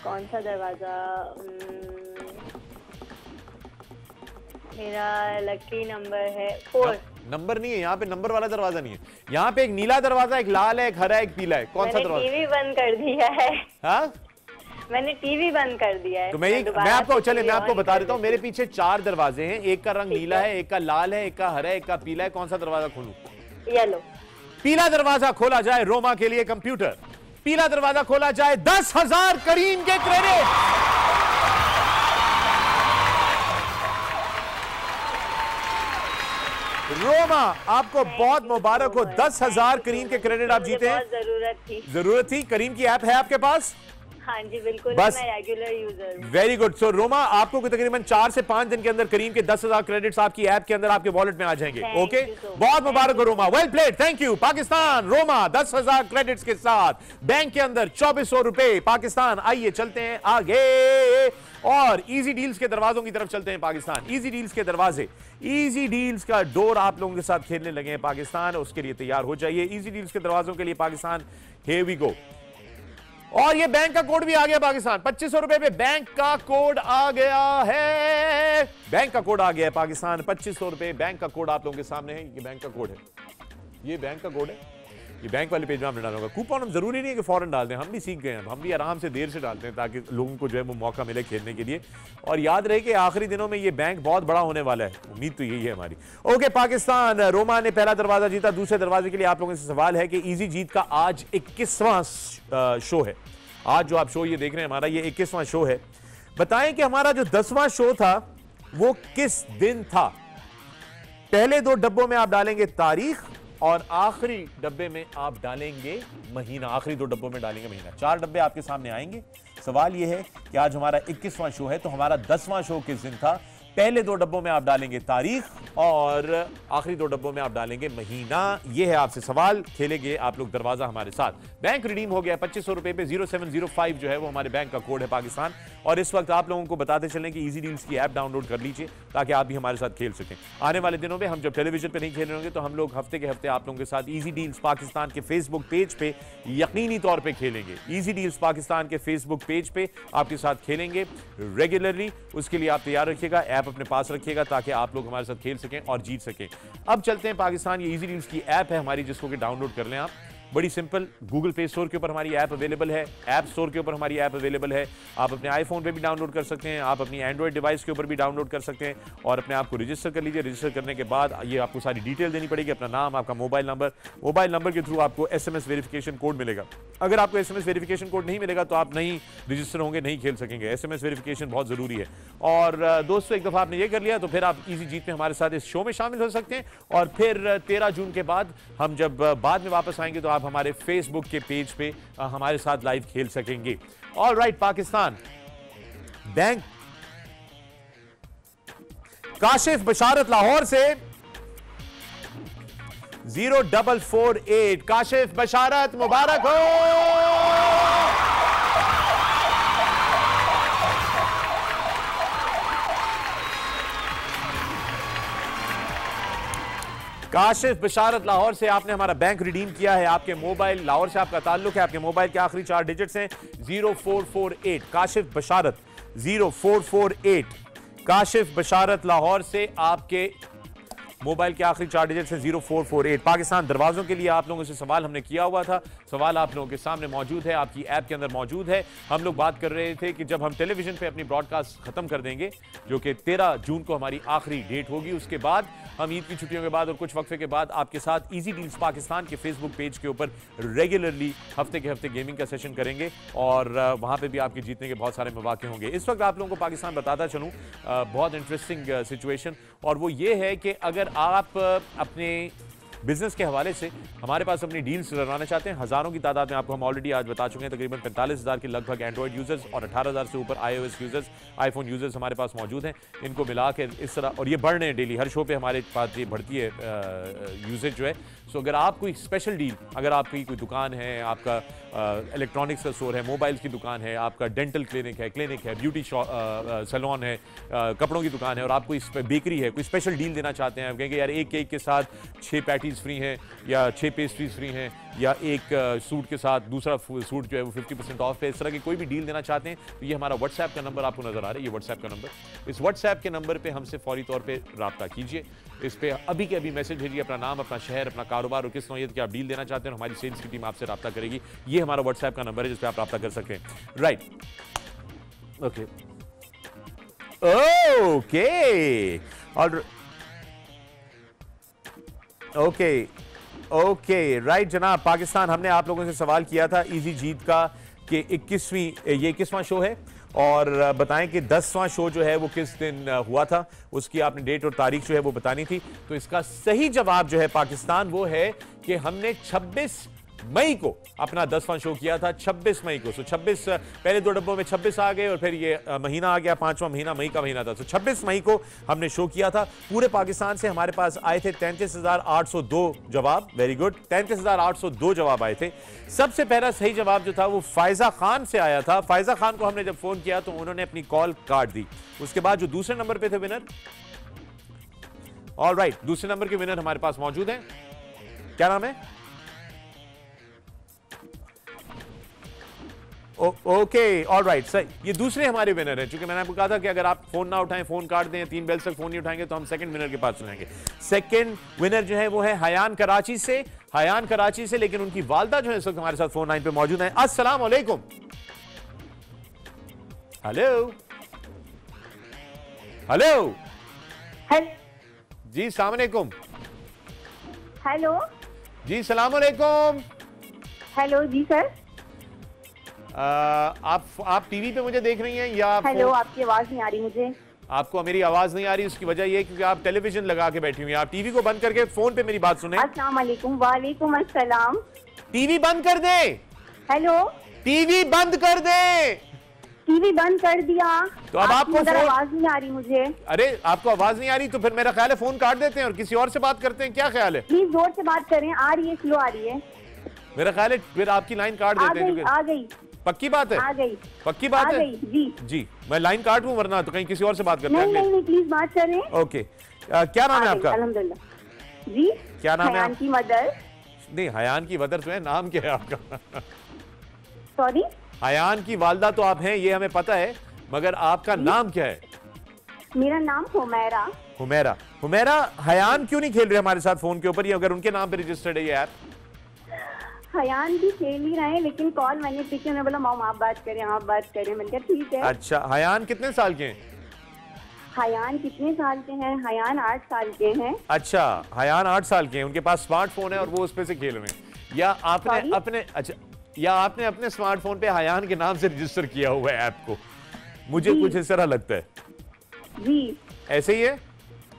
कौन सा दरवाजा? मेरा लकी नंबर है 4। नंबर नहीं है यहाँ पे, नंबर वाला दरवाजा नहीं है यहाँ पे। एक नीला दरवाजा, एक लाल है, एक हरा है, एक पीला है। कौन सा दरवाजा? टीवी बंद कर दिया है। हाँ, मैंने टीवी बंद कर दिया है। तो मैं आपको बता देता हूँ। मेरे पीछे 4 दरवाजे हैं, एक का रंग नीला है, एक का लाल है, एक का हरा है, एक का पीला है। कौन सा दरवाजा खोलूं? येलो। पीला दरवाजा खोला जाए रोमा के लिए। कंप्यूटर, पीला दरवाजा खोला जाए। 10,000 करीम के क्रेडिट। रोमा, आपको बहुत मुबारक हो। 10,000 करीम के क्रेडिट आप जीते हैं। जरूरत थी। करीम की ऐप है आपके पास? हाँ जी बिल्कुल, बस मैं रेगुलर यूजर हूं। Very good. सो रोमा, आपको तकरीबन 4 से 5 दिन के अंदर करीम के 10,000 क्रेडिट्स आपकी ऐप के अंदर आपके वॉलेट में आ जाएंगे। ओके, बहुत मुबारक हो Roma, well played, thank you. Pakistan, Roma 10,000 credits के साथ बैंक के अंदर 2400 रुपए। पाकिस्तान, आइए चलते हैं आगे और इजी डील्स के दरवाजों की तरफ चलते हैं। पाकिस्तान, इजी डील्स के दरवाजे, इजी डील्स का डोर आप लोगों के साथ खेलने लगे हैं पाकिस्तान। उसके लिए तैयार हो जाइए। इजी डील्स के दरवाजों के लिए पाकिस्तान, हियर वी गो। और ये बैंक का कोड भी आ गया पाकिस्तान। 2500 रुपए पे बैंक का कोड आ गया है। बैंक का कोड आ गया है पाकिस्तान। 2500 रुपए बैंक का कोड आप लोगों के सामने है। ये बैंक का कोड है, ये बैंक का कोड है। ये बैंक वाले पेज में हमने डाला होगा। कूपन हम जरूरी नहीं है कि फौरन डाल दें, हम भी सीख गए हैं, हम भी आराम से देर से डालते हैं ताकि लोगों को जो है वो मौका मिले खेलने के लिए। और याद रहे कि आखिरी दिनों में ये बैंक बहुत बड़ा होने वाला है, उम्मीद तो यही है हमारी। ओके पाकिस्तान, रोमा ने पहला दरवाजा जीता। दूसरे दरवाजे के लिए आप लोगों से सवाल है कि इजी जीत का आज 21वां शो है। आज जो आप शो ये देख रहे हैं हमारा, ये 21वां शो है। बताएं कि हमारा जो 10वां शो था वो किस दिन था। पहले 2 डब्बों में आप डालेंगे तारीख और आखिरी डब्बे में आप डालेंगे महीना। आखिरी 2 डब्बों में डालेंगे महीना। 4 डब्बे आपके सामने आएंगे। सवाल यह है कि आज हमारा 21वां शो है, तो हमारा 10वां शो किस दिन था। पहले 2 डब्बों में आप डालेंगे तारीख और आखिरी 2 डब्बों में आप डालेंगे महीना। यह है आपसे सवाल। खेलेंगे आप लोग दरवाजा हमारे साथ। बैंक रिडीम हो गया 2500 रुपए पे। 0705 जो है वो हमारे बैंक का कोड है पाकिस्तान। और इस वक्त आप लोगों को बताते चलें कि इजी डील्स की ऐप डाउनलोड कर लीजिए ताकि आप भी हमारे साथ खेल सकें। आने वाले दिनों में हम जब टेलीविजन पे नहीं खेल रहे होंगे तो हम लोग हफ्ते के हफ्ते आप लोगों के साथ इजी डील्स पाकिस्तान के फेसबुक पेज पे यकीनी तौर पे खेलेंगे। इजी डील्स पाकिस्तान के फेसबुक पेज पे आपके साथ खेलेंगे रेगुलरली। उसके लिए आप तैयार रखिएगा, ऐप अपने पास रखिएगा ताकि आप लोग हमारे साथ खेल सकें और जीत सकें। अब चलते हैं पाकिस्तान। ये इजी डील्स की ऐप है हमारी, जिसको कि डाउनलोड कर लें आप। बड़ी सिंपल, गूगल प्ले स्टोर के ऊपर हमारी ऐप अवेलेबल है, ऐप स्टोर के ऊपर हमारी ऐप अवेलेबल है। आप अपने आईफोन पे भी डाउनलोड कर सकते हैं, आप अपनी एंड्रॉइड डिवाइस के ऊपर भी डाउनलोड कर सकते हैं और अपने आप को रजिस्टर कर लीजिए। रजिस्टर करने के बाद ये आपको सारी डिटेल देनी पड़ेगी, अपना नाम, आपका मोबाइल नंबर के थ्रू आपको SMS वेरिफिकेशन कोड मिलेगा। अगर आपको SMS वेरिफिकेशन कोड नहीं मिलेगा तो आप नहीं रजिस्टर होंगे, नहीं खेल सकेंगे। SMS वेरिफिकेशन बहुत जरूरी है। और दोस्तों, एक दफा आपने ये कर लिया तो फिर आप इजी जीत में हमारे साथ इस शो में शामिल हो सकते हैं। और फिर 13 जून के बाद हम जब बाद में वापस आएंगे तो आप हमारे फेसबुक के पेज पे हमारे साथ लाइव खेल सकेंगे। ऑलराइट, पाकिस्तान बैंक काशिफ बशारत लाहौर से 0448। काशिफ बशारत मुबारक हो। काशिफ बशारत लाहौर से आपने हमारा बैंक रिडीम किया है। आपके मोबाइल, लाहौर से आपका ताल्लुक है, आपके मोबाइल के आखिरी 4 डिजिट्स हैं 0448। काशिफ बशारत 0448। काशिफ बशारत लाहौर से आपके मोबाइल के आखिरी 4 डिजिट से 0448। पाकिस्तान दरवाजों के लिए आप लोगों से सवाल हमने किया हुआ था, सवाल आप लोगों के सामने मौजूद है, आपकी ऐप के अंदर मौजूद है। हम लोग बात कर रहे थे कि जब हम टेलीविजन पे अपनी ब्रॉडकास्ट खत्म कर देंगे, जो कि 13 जून को हमारी आखिरी डेट होगी, उसके बाद हम ईद की छुट्टियों के बाद और कुछ वक्फे के बाद आपके साथ इजी डील्स पाकिस्तान के फेसबुक पेज के ऊपर रेगुलरली हफ्ते के हफ्ते गेमिंग का सेशन करेंगे और वहां पे भी आपके जीतने के बहुत सारे मौके होंगे। इस वक्त आप लोगों को पाकिस्तान बताता चलूं, बहुत इंटरेस्टिंग सिचुएशन, और वो ये है कि अगर आप अपने बिजनेस के हवाले से हमारे पास अपनी डील्स लगाना चाहते हैं, हजारों की तादाद में आपको हम ऑलरेडी आज बता चुके हैं, तकरीबन 45,000 के लगभग एंड्रॉइड यूजर्स और 18,000 से ऊपर iOS यूजर्स, आईफोन यूजर्स हमारे पास मौजूद हैं। इनको मिला के इस तरह, और ये बढ़ रहे हैं डेली, हर शो पे हमारे पास ये बढ़ती है यूजेज जो है। सो अगर आप कोई स्पेशल डील, अगर आपकी कोई दुकान है, आपका इलेक्ट्रॉनिक्स का स्टोर है, मोबाइल्स की दुकान है, आपका डेंटल क्लिनिक है, ब्यूटी सैलून है, कपड़ों की दुकान है, और आप कोई बेकरी है, कोई स्पेशल डील देना चाहते हैं, आप कहेंगे यार एक केक के साथ 6 पैटीज फ्री हैं या 6 पेस्ट्रीज फ्री हैं, या एक सूट के साथ दूसरा सूट जो है वो 50% ऑफ है, इस तरह की कोई भी डील देना चाहते हैं तो ये हमारा व्हाट्सएप का नंबर आपको नजर आ रहा है, ये व्हाट्सएप का नंबर। इस व्हाट्सएप के नंबर पे हमसे फौरी तौर पे राब्ता कीजिए। इस पे अभी के अभी मैसेज भेजिए, अपना नाम, अपना शहर, अपना कारोबार और किस नौयत की आप डील देना चाहते हैं, और हमारी सेल्स की टीम आपसे राब्ता करेगी। ये हमारा व्हाट्सएप का नंबर है जिस पे आप राब्ता कर सकते हैं। Right, okay okay okay right जनाब। पाकिस्तान, हमने आप लोगों से सवाल किया था इजी जीत का कि 21वां शो है, और बताएं कि 10वां शो जो है वो किस दिन हुआ था, उसकी आपने डेट और तारीख जो है वो बतानी थी। तो इसका सही जवाब जो है पाकिस्तान वो है कि हमने 26 मई को अपना 10वां शो किया था, 26 मई को। 26 पहले 2 डब्बों में 26 आ गए और फिर ये महीना आ गया, 5वां महीना मई का महीना था। 26 मई को हमने शो किया था। पूरे पाकिस्तान से हमारे पास आए थे 33,802 जवाब। वेरी गुड, 33,802 जवाब आए थे। सबसे पहला सही जवाब जो था वो फायजा खान से आया था। फायजा खान को हमने जब फोन किया तो उन्होंने अपनी कॉल काट दी। उसके बाद जो दूसरे नंबर पे थे विनर, ऑलराइट, दूसरे नंबर के विनर हमारे पास मौजूद हैं। क्या नाम है? ओके, ऑलराइट, सही, ये दूसरे हमारे विनर हैं। क्योंकि मैंने आपको कहा था कि अगर आप फोन ना उठाएं, फोन काट दें, 3 बेल्स तक फोन नहीं उठाएंगे तो हम सेकंड विनर के पास चलेंगे। सेकंड विनर जो है वो है हयान कराची से। हयान कराची से, लेकिन उनकी वालदा जो है इस वक्त हमारे साथ फोन लाइन पे मौजूद है। अस्सलाम वालेकुम। हेलो हेलो जी, सलाम अलैकुम। हेलो जी, सलाम अलैकुम। हेलो जी सर। आप टीवी पे मुझे देख रही हैं या हेलो, आपकी आवाज नहीं आ रही मुझे। आपको मेरी आवाज नहीं आ रही, उसकी वजह यह है क्योंकि आप टेलीविजन लगा के बैठी हुई हैं। आप टीवी को बंद करके फोन पे मेरी बात सुने। अस्सलाम वालेकुम। वालेकुम अस्सलाम। टीवी बंद कर दे। हेलो, टीवी बंद कर दे। टीवी बंद कर दिया। तो अब आपको आवाज नहीं आ रही मुझे। अरे, आपको आवाज नहीं आ रही तो फिर मेरा ख्याल है फोन काट देते हैं और किसी और से बात करते हैं। क्या ख्याल है? प्लीज जोर से बात करें। आ रही है, स्लो आ रही है। मेरा ख्याल है फिर आपकी लाइन काट देते हैं। आ गई। पक्की बात है? आ गई। पक्की बात है? जी, मैं लाइन काट दूं वरना तो कहीं किसी और से बात करते हैं। नहीं, प्लीज बात करें। ओके, क्या नाम है आपका? अल्हम्दुलिल्लाह। जी, क्या नाम है? हयान की मदर। नहीं, हयान की मदर तो है, नाम क्या है आपका? सॉरी, हयान की वालदा तो आप हैं, ये हमें पता है, मगर आपका नाम क्या है? मेरा नाम हुमैरा। हुमैरा, हयान क्यों नहीं खेल रहे हमारे साथ फोन के ऊपर? ये अगर उनके नाम पे रजिस्टर्ड है ये ऐप। हयान भी खेल ही रहे हैं, लेकिन कॉल मैंने पिक किया, बोला मॉम आप बात करें, आप बात करें। मैंने कहा ठीक है। अच्छा, हयान कितने साल के हैं? हयान कितने साल के हैं? हयान 8 साल के हैं। अच्छा, हयान 8 साल के हैं, उनके पास स्मार्टफोन है और वो उस पे से खेल रहे हैं। या आपने Sorry? अपने अच्छा, या आपने अपने स्मार्टफोन पे हयान के नाम से रजिस्टर किया हुआ है ऐप को? मुझे कुछ इस तरह लगता है। जी, ऐसे ही है?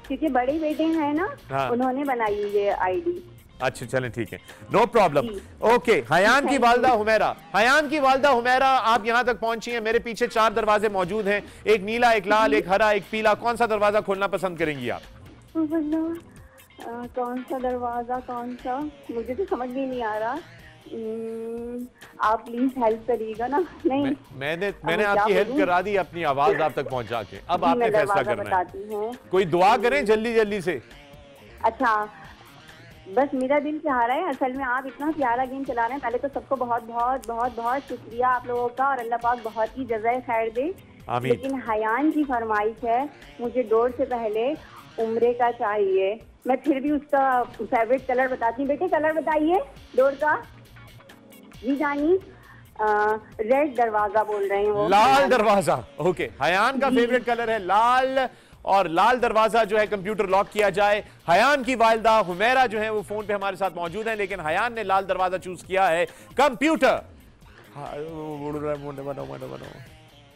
क्योंकि बड़े बेटे हैं ना, हाँ। उन्होंने बनाई ये आईडी। अच्छा चलें, ठीक है, नो प्रॉब्लम। जी। ओके, हयान की Thank वालदा you. हुमैरा, हयान की वालदा हुमैरा, आप यहां तक पहुंची हैं। मेरे पीछे 4 दरवाजे मौजूद हैं, एक नीला, एक लाल, एक हरा, एक पीला। कौन सा दरवाजा खोलना पसंद करेंगी आप? कौन सा दरवाजा, कौन सा, मुझे तो समझ भी नहीं आ रहा। आप प्लीज हेल्प करिएगा ना। नहीं, मैंने मैं आपकी क्या हेल्प बोलूं? करा दी अपनी आवाज आप तक पहुंचा के। अब जी, आपने मैं फैसला दरवाजा करना है। बताती हूँ। कोई दुआ करें जल्दी जल्दी से। अच्छा, बस मेरा दिल चाह रहा है, असल में आप इतना प्यारा गेम चला रहे हैं। पहले तो सबको बहुत बहुत बहुत बहुत शुक्रिया आप लोगों का, और अल्लाह पाक बहुत ही जज़ाए खैर दे। आमीन। लेकिन हयान की फरमाइश है, मुझे डोर से पहले उम्रे का चाहिए। मैं फिर भी उसका फेवरेट कलर बताती हूँ। बेटे कलर बताइए डोर का। जी जानी, रेड दरवाजा बोल रहे हैं वो। लाल दरवाजा। ओके, हयान का जी। फेवरेट कलर है लाल, और लाल दरवाजा जो है कंप्यूटर लॉक किया जाए। हयान की वालिदा हुमैरा जो है वो फोन पे हमारे साथ मौजूद हैं, लेकिन हयान ने लाल दरवाजा चूज किया है। कंप्यूटर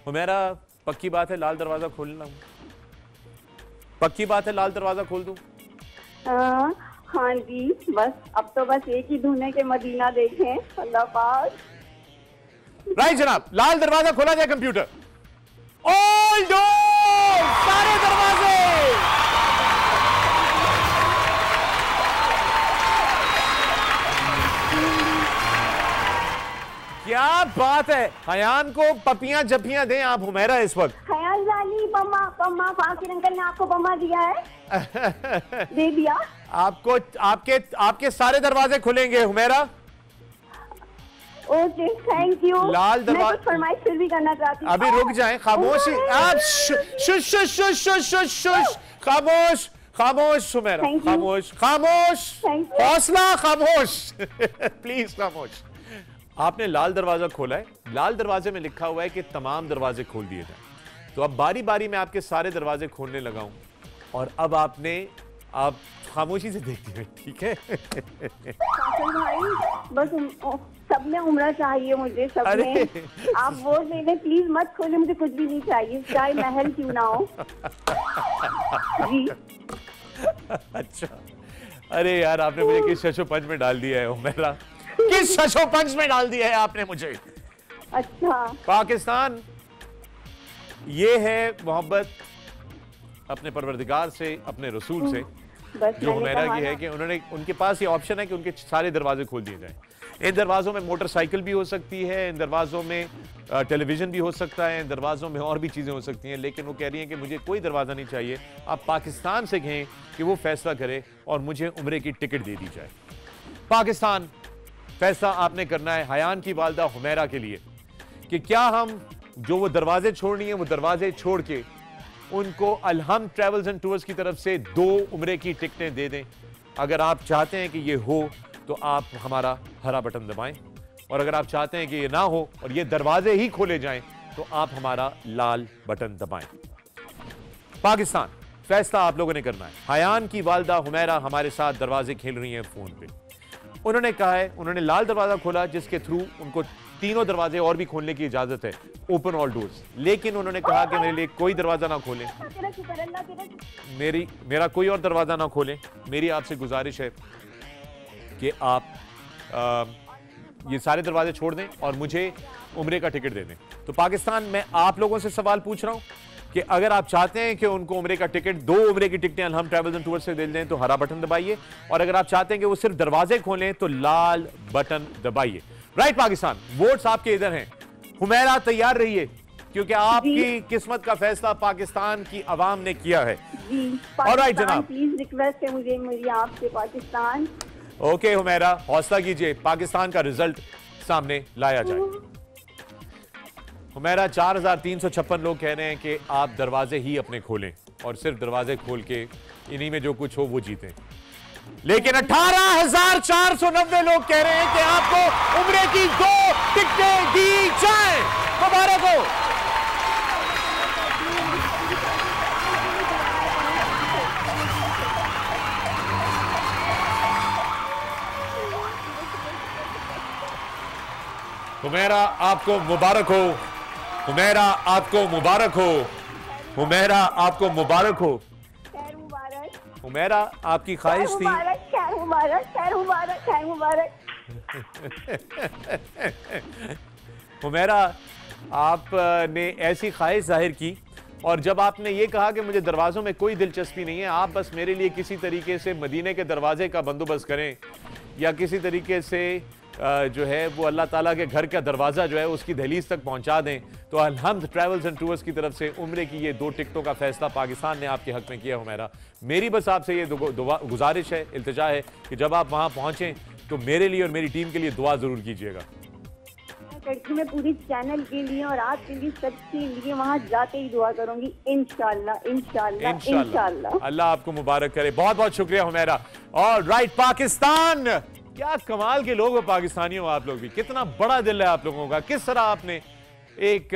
हुमैरा, पक्की बात है लाल दरवाजा खोलना? पक्की बात है लाल दरवाजा खोल दूं? हाँ जी, बस अब तो बस एक ही धुने के मदीना देखें, अल्लाह पाक। राइट जनाब, लाल दरवाजा खोला जाए। कंप्यूटर ऑल डोर, सारे दरवाजे। क्या बात है, हयान को पपियां जपियां दें आप हुमैरा इस वक्त। हयान जानी, पम्मा पम्मा, फाकिर अंकल ने आपको पम्मा दिया है। दे दिया आपको, आपके सारे दरवाजे खुलेंगे हुमैरा। Okay, thank you. लाल मैं कुछ फरमाइश फिर भी करना चाहती हूँ। अभी रुक जाएं, खामोशी। आप shush shush shush shush shush shush, खामोश खामोश हुमैरा, Thank you. खामोश खामोश, Thank you. हौसला, खामोश प्लीज खामोश। आपने लाल दरवाजा खोला है, लाल दरवाजे में लिखा हुआ है कि तमाम दरवाजे खोल दिए जाएं। तो अब बारी बारी में आपके सारे दरवाजे खोलने लगा हूं, और अब आप खामोशी से देखती हैं, ठीक है? कासिम भाई, बस सब में उम्रा चाहिए मुझे, सब में। आप वोट दे दें, प्लीज मत खोले, मुझे कुछ भी नहीं चाहिए, चाहे महल क्यों ना हो। जी। अच्छा, अरे यार, आपने मुझे किस शशो पंच में डाल दिया है हुमैरा, किस शशो पंच में डाल दिया है आपने मुझे। अच्छा, पाकिस्तान, ये है मोहब्बत अपने परवरदिगार से, अपने रसूल से, बस जो मैंने हुमैरा कहा की है ना। कि उनके पास ये ऑप्शन है कि उनके सारे दरवाजे खोल दिए जाएं। इन दरवाजों में मोटरसाइकिल भी हो सकती है, इन दरवाजों में टेलीविजन भी हो सकता है, इन दरवाजों में और भी चीज़ें हो सकती हैं, लेकिन वो कह रही हैं कि मुझे कोई दरवाज़ा नहीं चाहिए। आप पाकिस्तान से कहें कि वो फैसला करे और मुझे उम्रे की टिकट दे दी जाए। पाकिस्तान, फैसला आपने करना है हयान की वालदा हुमैरा के लिए कि क्या हम जो वो दरवाजे छोड़नी है वो दरवाजे छोड़ के उनको अलहम ट्रैवल्स एंड टूर्स की तरफ से 2 उम्रे की टिकटें दे दें। अगर आप चाहते हैं कि ये हो तो आप हमारा हरा बटन दबाएं, और अगर आप चाहते हैं कि ये ना हो और ये दरवाजे ही खोले जाएं तो आप हमारा लाल बटन दबाएं। पाकिस्तान, फैसला आप लोगों ने करना है। हयान की वालदा हुमैरा हमारे साथ दरवाजे खेल रही हैं फोन पे। उन्होंने कहा है, उन्होंने लाल दरवाजा खोला जिसके थ्रू उनको 3 दरवाजे और भी खोलने की इजाजत है, ओपन ऑल डोर्स, लेकिन उन्होंने कहा कि मेरे लिए कोई दरवाजा ना खोलें, मेरा कोई और दरवाजा ना खोलें। मेरी आपसे गुजारिश है कि आप ये सारे दरवाजे छोड़ दें और मुझे उम्रे का टिकट दे दें। तो पाकिस्तान, मैं आप लोगों से सवाल पूछ रहा हूं कि अगर आप चाहते हैं कि उनको उम्रे का टिकट, 2 उम्रे की टिकटें अलहम ट्रैवल्स एंड टूर्स से दे दें तो हरा बटन दबाइए, और अगर आप चाहते हैं कि वो सिर्फ दरवाजे खोलें तो लाल बटन दबाइए। राइट पाकिस्तान, वोट्स आपके इधर हैं। हुमैरा, तैयार रहिए क्योंकि आपकी किस्मत का फैसला पाकिस्तान की आवाम ने किया है। जी, ऑलराइट जनाब, प्लीज रिक्वेस्ट है मुझे, मेरी आपसे, पाकिस्तान। ओके हुमैरा, हौसला कीजिए, पाकिस्तान का रिजल्ट सामने लाया जाए। हुमैरा, 4356 लोग कह रहे हैं कि आप दरवाजे ही अपने खोलें और सिर्फ दरवाजे खोल के इन्हीं में जो कुछ हो वो जीतें। लेकिन 18,490 लोग कह रहे हैं कि आपको उम्रे की 2 टिकटें दी जाए। मुबारक हो। हुमैरा आपको मुबारक हो। हुमैरा आपको मुबारक हो। हुमैरा आपको मुबारक हो। खैर मुबारक। हुमैरा आपकी ख्वाहिश थी। खैर मुबारक, खैर मुबारक, खैर मुबारक। हुमैरा आपने ऐसी ख्वाहिश जाहिर की और जब आपने ये कहा कि मुझे दरवाज़ों में कोई दिलचस्पी नहीं है, आप बस मेरे लिए किसी तरीके से मदीने के दरवाजे का बंदोबस्त करें या किसी तरीके से जो है वो अल्लाह ताला के घर का दरवाज़ा जो है उसकी दहलीज तक पहुंचा दें, तो अलहम्द ट्रैवल्स एंड टूर्स की तरफ से उम्रे की ये 2 टिकटों का फैसला पाकिस्तान ने आपके हक में किया। हुमैरा, मेरी बस आपसे ये गुजारिश है, इल्तिजा है कि जब आप वहां पहुंचें तो मेरे लिए और मेरी टीम के लिए दुआ जरूर कीजिएगा। मैं पूरी चैनल के लिए और आपके लिए सबके लिए वहां जाते ही दुआ करूंगी, इंशाल्लाह इंशाल्लाह इंशाल्लाह। अल्लाह आपको मुबारक करे। बहुत बहुत शुक्रिया हुमैरा। और राइट, पाकिस्तान, क्या कमाल के लोग हो पाकिस्तानियों। आप लोग भी, कितना बड़ा दिल है आप लोगों का। किस तरह आपने एक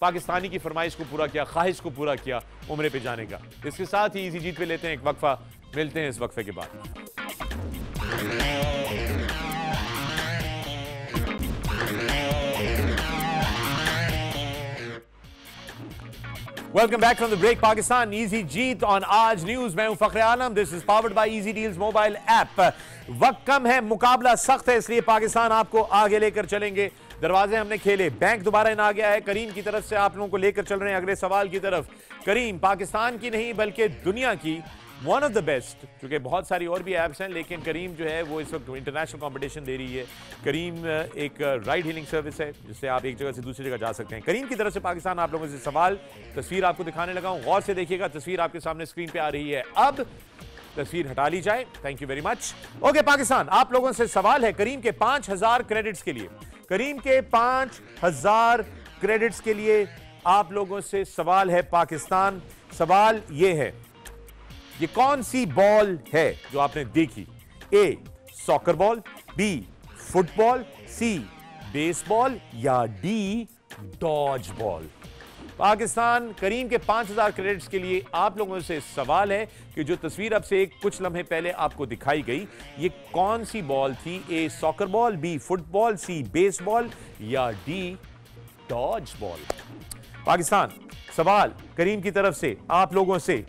पाकिस्तानी की फरमाइश को पूरा किया, ख्वाहिश को पूरा किया उम्रे पे जाने का। इसके साथ ही इजी जीत पे लेते हैं एक वक्फा, मिलते हैं इस वक्फे के बाद। Welcome back from the break. Pakistan easy जीत on आज न्यूज। मैं हूं Fakhar Alam. This is powered by easy deals mobile app. वक्त कम है, मुकाबला सख्त है, इसलिए पाकिस्तान आपको आगे लेकर चलेंगे। दरवाजे हमने खेले, बैंक दोबारा इन आ गया है। करीम की तरफ से आप लोगों को लेकर चल रहे हैं अगले सवाल की तरफ। करीम पाकिस्तान की नहीं बल्कि दुनिया की वन ऑफ द बेस्ट, क्योंकि बहुत सारी और भी ऐप्स हैं, लेकिन करीम जो है वो इस वक्त इंटरनेशनल कंपटीशन दे रही है। करीम एक राइड हीलिंग सर्विस है जिससे आप एक जगह से दूसरी जगह जा सकते हैं। करीम की तरफ से पाकिस्तान आप लोगों से सवाल, तस्वीर आपको दिखाने लगा हूं, गौर से देखिएगा। तस्वीर आपके सामने स्क्रीन पे आ रही है, अब तस्वीर हटा ली जाए। Thank you very much. Okay Pakistan, आप लोगों से सवाल है करीम के 5000 क्रेडिट्स के लिए। करीम के 5000 क्रेडिट्स के लिए आप लोगों से सवाल है पाकिस्तान। सवाल यह है, ये कौन सी बॉल है जो आपने देखी? ए सॉकर बॉल, बी फुटबॉल, सी बेसबॉल या डी डॉज बॉल। पाकिस्तान, करीम के 5000 क्रेडिट्स के लिए आप लोगों से सवाल है कि जो तस्वीर अब से कुछ लम्हे पहले आपको दिखाई गई, ये कौन सी बॉल थी? ए सॉकर बॉल, बी फुटबॉल, सी बेसबॉल या डी डॉज बॉल। पाकिस्तान, सवाल करीम की तरफ से आप लोगों से,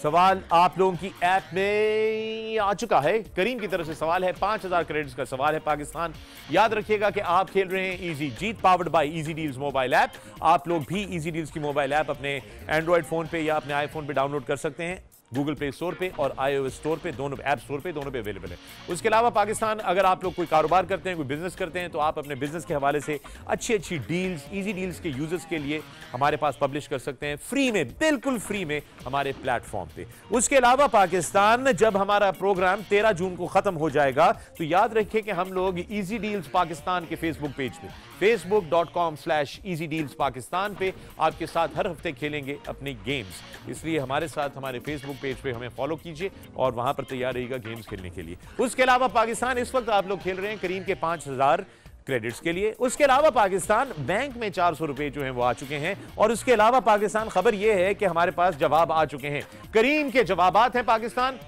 सवाल आप लोगों की ऐप में आ चुका है। करीम की तरफ से सवाल है, 5000 क्रेडिट्स का सवाल है पाकिस्तान। याद रखिएगा कि आप खेल रहे हैं easy Jeet, powered by easy deals mobile app. आप लोग भी इजी डील्स की मोबाइल ऐप अपने एंड्रॉइड फोन पे या अपने आईफोन पे डाउनलोड कर सकते हैं। गूगल प्ले स्टोर पे और iOS स्टोर पे, दोनों ऐप स्टोर पे, दोनों पे अवेलेबल है। उसके अलावा पाकिस्तान, अगर आप लोग कोई कारोबार करते हैं, कोई बिजनेस करते हैं, तो आप अपने बिजनेस के हवाले से अच्छी अच्छी डील्स इजी डील्स के यूजर्स के लिए हमारे पास पब्लिश कर सकते हैं फ्री में, बिल्कुल फ्री में हमारे प्लेटफॉर्म पे। उसके अलावा पाकिस्तान, जब हमारा प्रोग्राम 13 जून को खत्म हो जाएगा तो याद रखिए कि हम लोग इजी डील्स पाकिस्तान के फेसबुक पेज पे, facebook.com/easydeals पाकिस्तान पे आपके साथ हर हफ्ते खेलेंगे अपनी गेम्स। इसलिए हमारे साथ हमारे फेसबुक पेज पे हमें फॉलो कीजिए और वहां पर तैयार रहिएगा गेम्स खेलने के लिए। उसके अलावा पाकिस्तान, इस वक्त आप लोग खेल रहे हैं करीम के 5000 क्रेडिट्स के लिए। उसके अलावा पाकिस्तान, बैंक में 400 रुपए जो हैं वो आ चुके हैं। और उसके अलावा पाकिस्तान, खबर यह है कि हमारे पास जवाब आ चुके हैं। करीम के जवाबात हैं पाकिस्तान,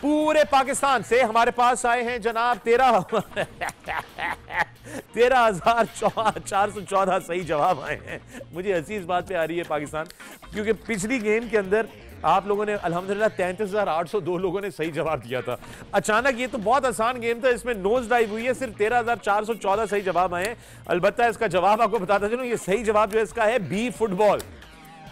पूरे पाकिस्तान से हमारे पास आए हैं जनाब 13,414 सही जवाब आए हैं। मुझे हंसी इस बात पे आ रही है पाकिस्तान, क्योंकि पिछली गेम के अंदर आप लोगों ने अल्हम्दुलिल्लाह 33,802 लोगों ने सही जवाब दिया था। अचानक ये तो बहुत आसान गेम था, इसमें नोज डाइव हुई है, सिर्फ 13,414 सही जवाब आए हैं। अलबत्ता इसका जवाब आपको बताता चलूं, ये सही जवाब जो है इसका है बी फुटबॉल।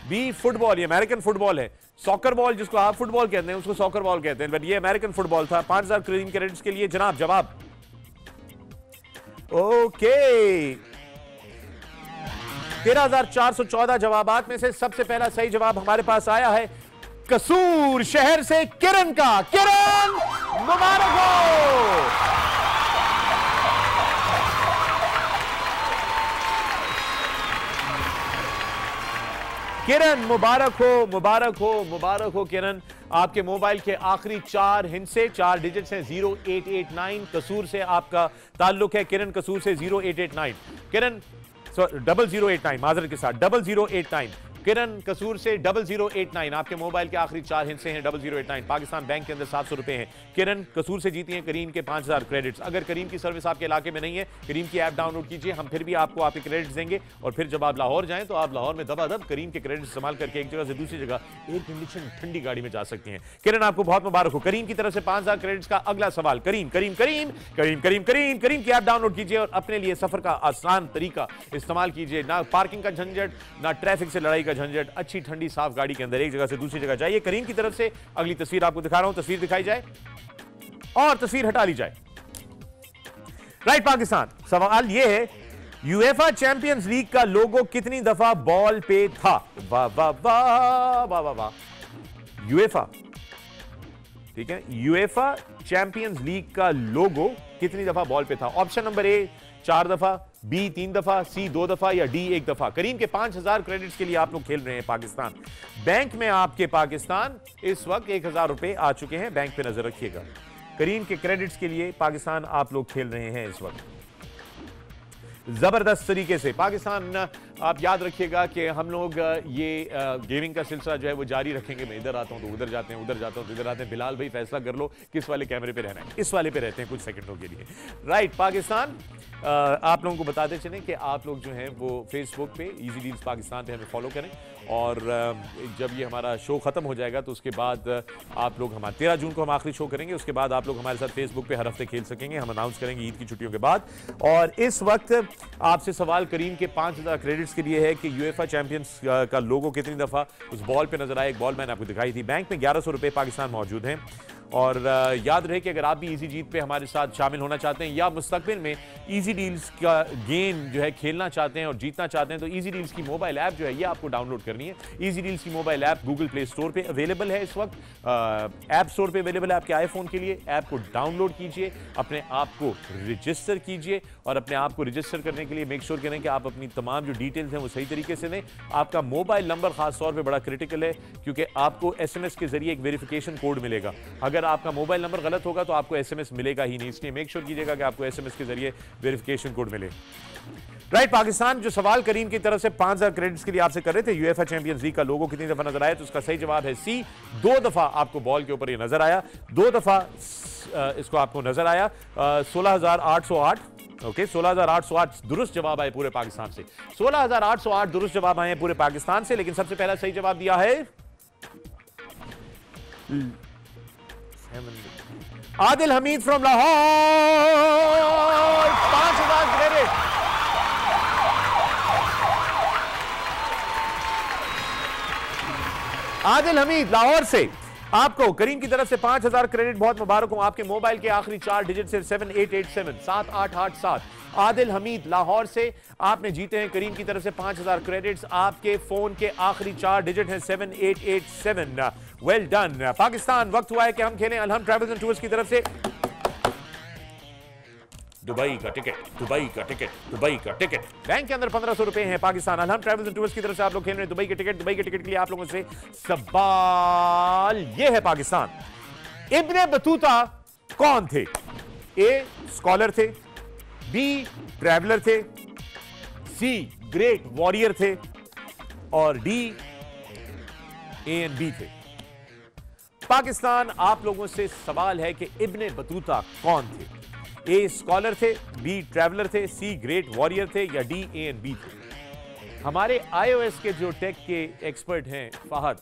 बी फुटबॉल, ये अमेरिकन फुटबॉल है। सॉकर बॉल जिसको आप फुटबॉल कहते हैं उसको सॉकर बॉल कहते हैं, बट ये अमेरिकन फुटबॉल था। 5000 क्रेडिट्स के लिए जनाब जवाब ओके। 13,414 जवाबात में से सबसे पहला सही जवाब हमारे पास आया है कसूर शहर से किरण का। किरण, मुबारक हो। किरण मुबारक हो, मुबारक हो, मुबारक हो किरण। आपके मोबाइल के आखिरी 4 हिंसे 4 डिजिट्स हैं 0889। कसूर से आपका ताल्लुक है किरण, कसूर से 0889 किरण 0089 माजरत के साथ 0089 किरण कसूर से 0089। आपके मोबाइल के आखिरी 4 हिस्से हैं 0089। पाकिस्तान बैंक के अंदर 700 रुपए हैं। किरण कसूर से जीती हैं करीम के 5000 क्रेडिट्स। अगर करीम की सर्विस आपके इलाके में नहीं है, करीम की ऐप डाउनलोड कीजिए, हम फिर भी आपको आपके क्रेडिट्स देंगे। और फिर जब आप लाहौर जाएं तो आप लाहौर में दबादब करीम के क्रेडिट इस्तेमाल करके एक जगह से दूसरी जगह एयर कंडीशन ठंडी गाड़ी में जा सकते हैं। किरण आपको बहुत मुबारक हो। करीम की तरफ से 5000 क्रेडिट्स का अगला सवाल। करीम करीम करीम करीम करीम करीम करीम की ऐप डाउनलोड कीजिए और अपने लिए सफर का आसान तरीका इस्तेमाल कीजिए। ना पार्किंग का झंझट, ना ट्रैफिक से लड़ाई का झंझट। अच्छी ठंडी साफ गाड़ी के अंदर एक जगह से दूसरी जगह जाइए। करीम की तरफ से अगली तस्वीर आपको दिखा रहा हूं। तस्वीर दिखाई जाए और तस्वीर हटा ली जाए। राइट पाकिस्तान, सवाल यह है यूएफा चैंपियंस लीग का लोगो कितनी दफा बॉल पे था? वाह वाह वाह वाह वाह वाह। यूएफा, ठीक है, यूएफा चैंपियंस लीग का लोगो कितनी दफा बॉल पे था? ऑप्शन नंबर ए 4 दफा, बी 3 दफा, सी 2 दफा या डी 1 दफा। करीम के 5000 क्रेडिट्स के लिए आप लोग खेल रहे हैं पाकिस्तान बैंक में। आपके पाकिस्तान इस वक्त 1000 रुपए आ चुके हैं, बैंक पे नजर रखिएगा। करीम के क्रेडिट्स के लिए पाकिस्तान आप लोग खेल रहे हैं इस वक्त जबरदस्त तरीके से। पाकिस्तान, आप याद रखिएगा कि हम लोग ये गेमिंग का सिलसिला जो है वो जारी रखेंगे। मैं इधर आता हूं तो उधर जाते हैं, उधर जाता हूं तो इधर आते हैं। बिलाल भाई फैसला कर लो किस वाले कैमरे पे रहना है। इस वाले पे रहते हैं कुछ सेकंडों के लिए। राइट पाकिस्तान, आप लोगों को बताते चलें कि आप लोग जो हैं वो फेसबुक पे इजी डील्स पाकिस्तान पे हमें फॉलो करें। और जब ये हमारा शो खत्म हो जाएगा तो उसके बाद आप लोग, हमारा 13 जून को हम आखिरी शो करेंगे, उसके बाद आप लोग हमारे साथ फेसबुक पे हर हफ्ते खेल सकेंगे। हम अनाउंस करेंगे ईद की छुट्टियों के बाद। और इस वक्त आपसे सवाल करीम के 5000 क्रेडिट्स के लिए है कि यूएफा चैंपियंस का लोगो कितनी दफा उस बॉल पे नजर आया। एक बॉल मैंने आपको दिखाई थी। बैंक में 1100 रुपए पाकिस्तान मौजूद हैं। और याद रहे कि अगर आप भी इजी जीत पे हमारे साथ शामिल होना चाहते हैं या मुस्तकबिल में इजी डील्स का गेम जो है खेलना चाहते हैं और जीतना चाहते हैं, तो इजी डील्स की मोबाइल ऐप जो है ये आपको डाउनलोड करनी है। इजी डील्स की mobile app Google play store पे अवेलेबल है इस वक्त, ऐप स्टोर पे अवेलेबल है आपके आईफोन के लिए। ऐप को डाउनलोड कीजिए, अपने आप को रजिस्टर कीजिए और अपने आप को रजिस्टर करने के लिए मेक श्योर करें कि आप अपनी तमाम जो डिटेल्स हैं वो सही तरीके से दें। आपका मोबाइल नंबर खास तौर पर बड़ा क्रिटिकल है क्योंकि आपको SMS के जरिए एक वेरिफिकेशन कोड मिलेगा। अगर आपका मोबाइल नंबर गलत होगा तो आपको SMS मिलेगा ही नहीं, इसलिए मेक श्योर कीजिएगा कि आपको SMS के जरिए वेरिफिकेशन कोड मिले। राइट पाकिस्तान, जो सवाल करीम की तरफ से 5000 क्रेडिट्स के लिए आपसे कर रहे थे, यूएफा चैंपियंस लीग का लोगो कितनी दफा नजर आया, तो उसका सही जवाब है सी 2 दफा आपको बॉल के ऊपर ये नजर आया। 2 दफा इसको आपको नजर आया। 16808, ओके, 16808 दुरुस्त जवाब आए पूरे पाकिस्तान से। 16808 दुरुस्त जवाब आए पूरे पाकिस्तान से, लेकिन सबसे पहला सही जवाब दिया है आदिल हमीद फ्रॉम लाहौर। 5000 क्रेडिट। आदिल हमीद लाहौर से आपको करीम की तरफ से 5000 क्रेडिट बहुत मुबारक हो। आपके मोबाइल के आखिरी 4 डिजिट से 7887 7887। आदिल हमीद लाहौर से आपने जीते हैं करीम की तरफ से 5000 क्रेडिट्स। आपके फोन के आखिरी 4 डिजिट हैं 7887। Well done Pakistan. वक्त हुआ है कि हम खेलें अलहम ट्रैवल्स एंड टूर्स की तरफ से दुबई का टिकट, दुबई का टिकट, दुबई का टिकट। बैंक के अंदर 1500 रुपए हैं पाकिस्तान अलहम ट्रैवल्स एंड टूर्स की तरफ से आप लोग खेल रहे हैं दुबई के टिकट। दुबई के टिकट के लिए आप लोगों से सवाल यह है पाकिस्तान, इब्ने बतूता कौन थे? ए स्कॉलर थे, बी ट्रैवलर थे, सी ग्रेट वॉरियर थे और डी A&B थे। पाकिस्तान, आप लोगों से सवाल है कि इब्ने बतूता कौन थे? ए स्कॉलर थे, बी ट्रैवलर थे, सी ग्रेट वॉरियर थे या डी A&B थे। हमारे iOS के जो टेक के एक्सपर्ट हैं फहद,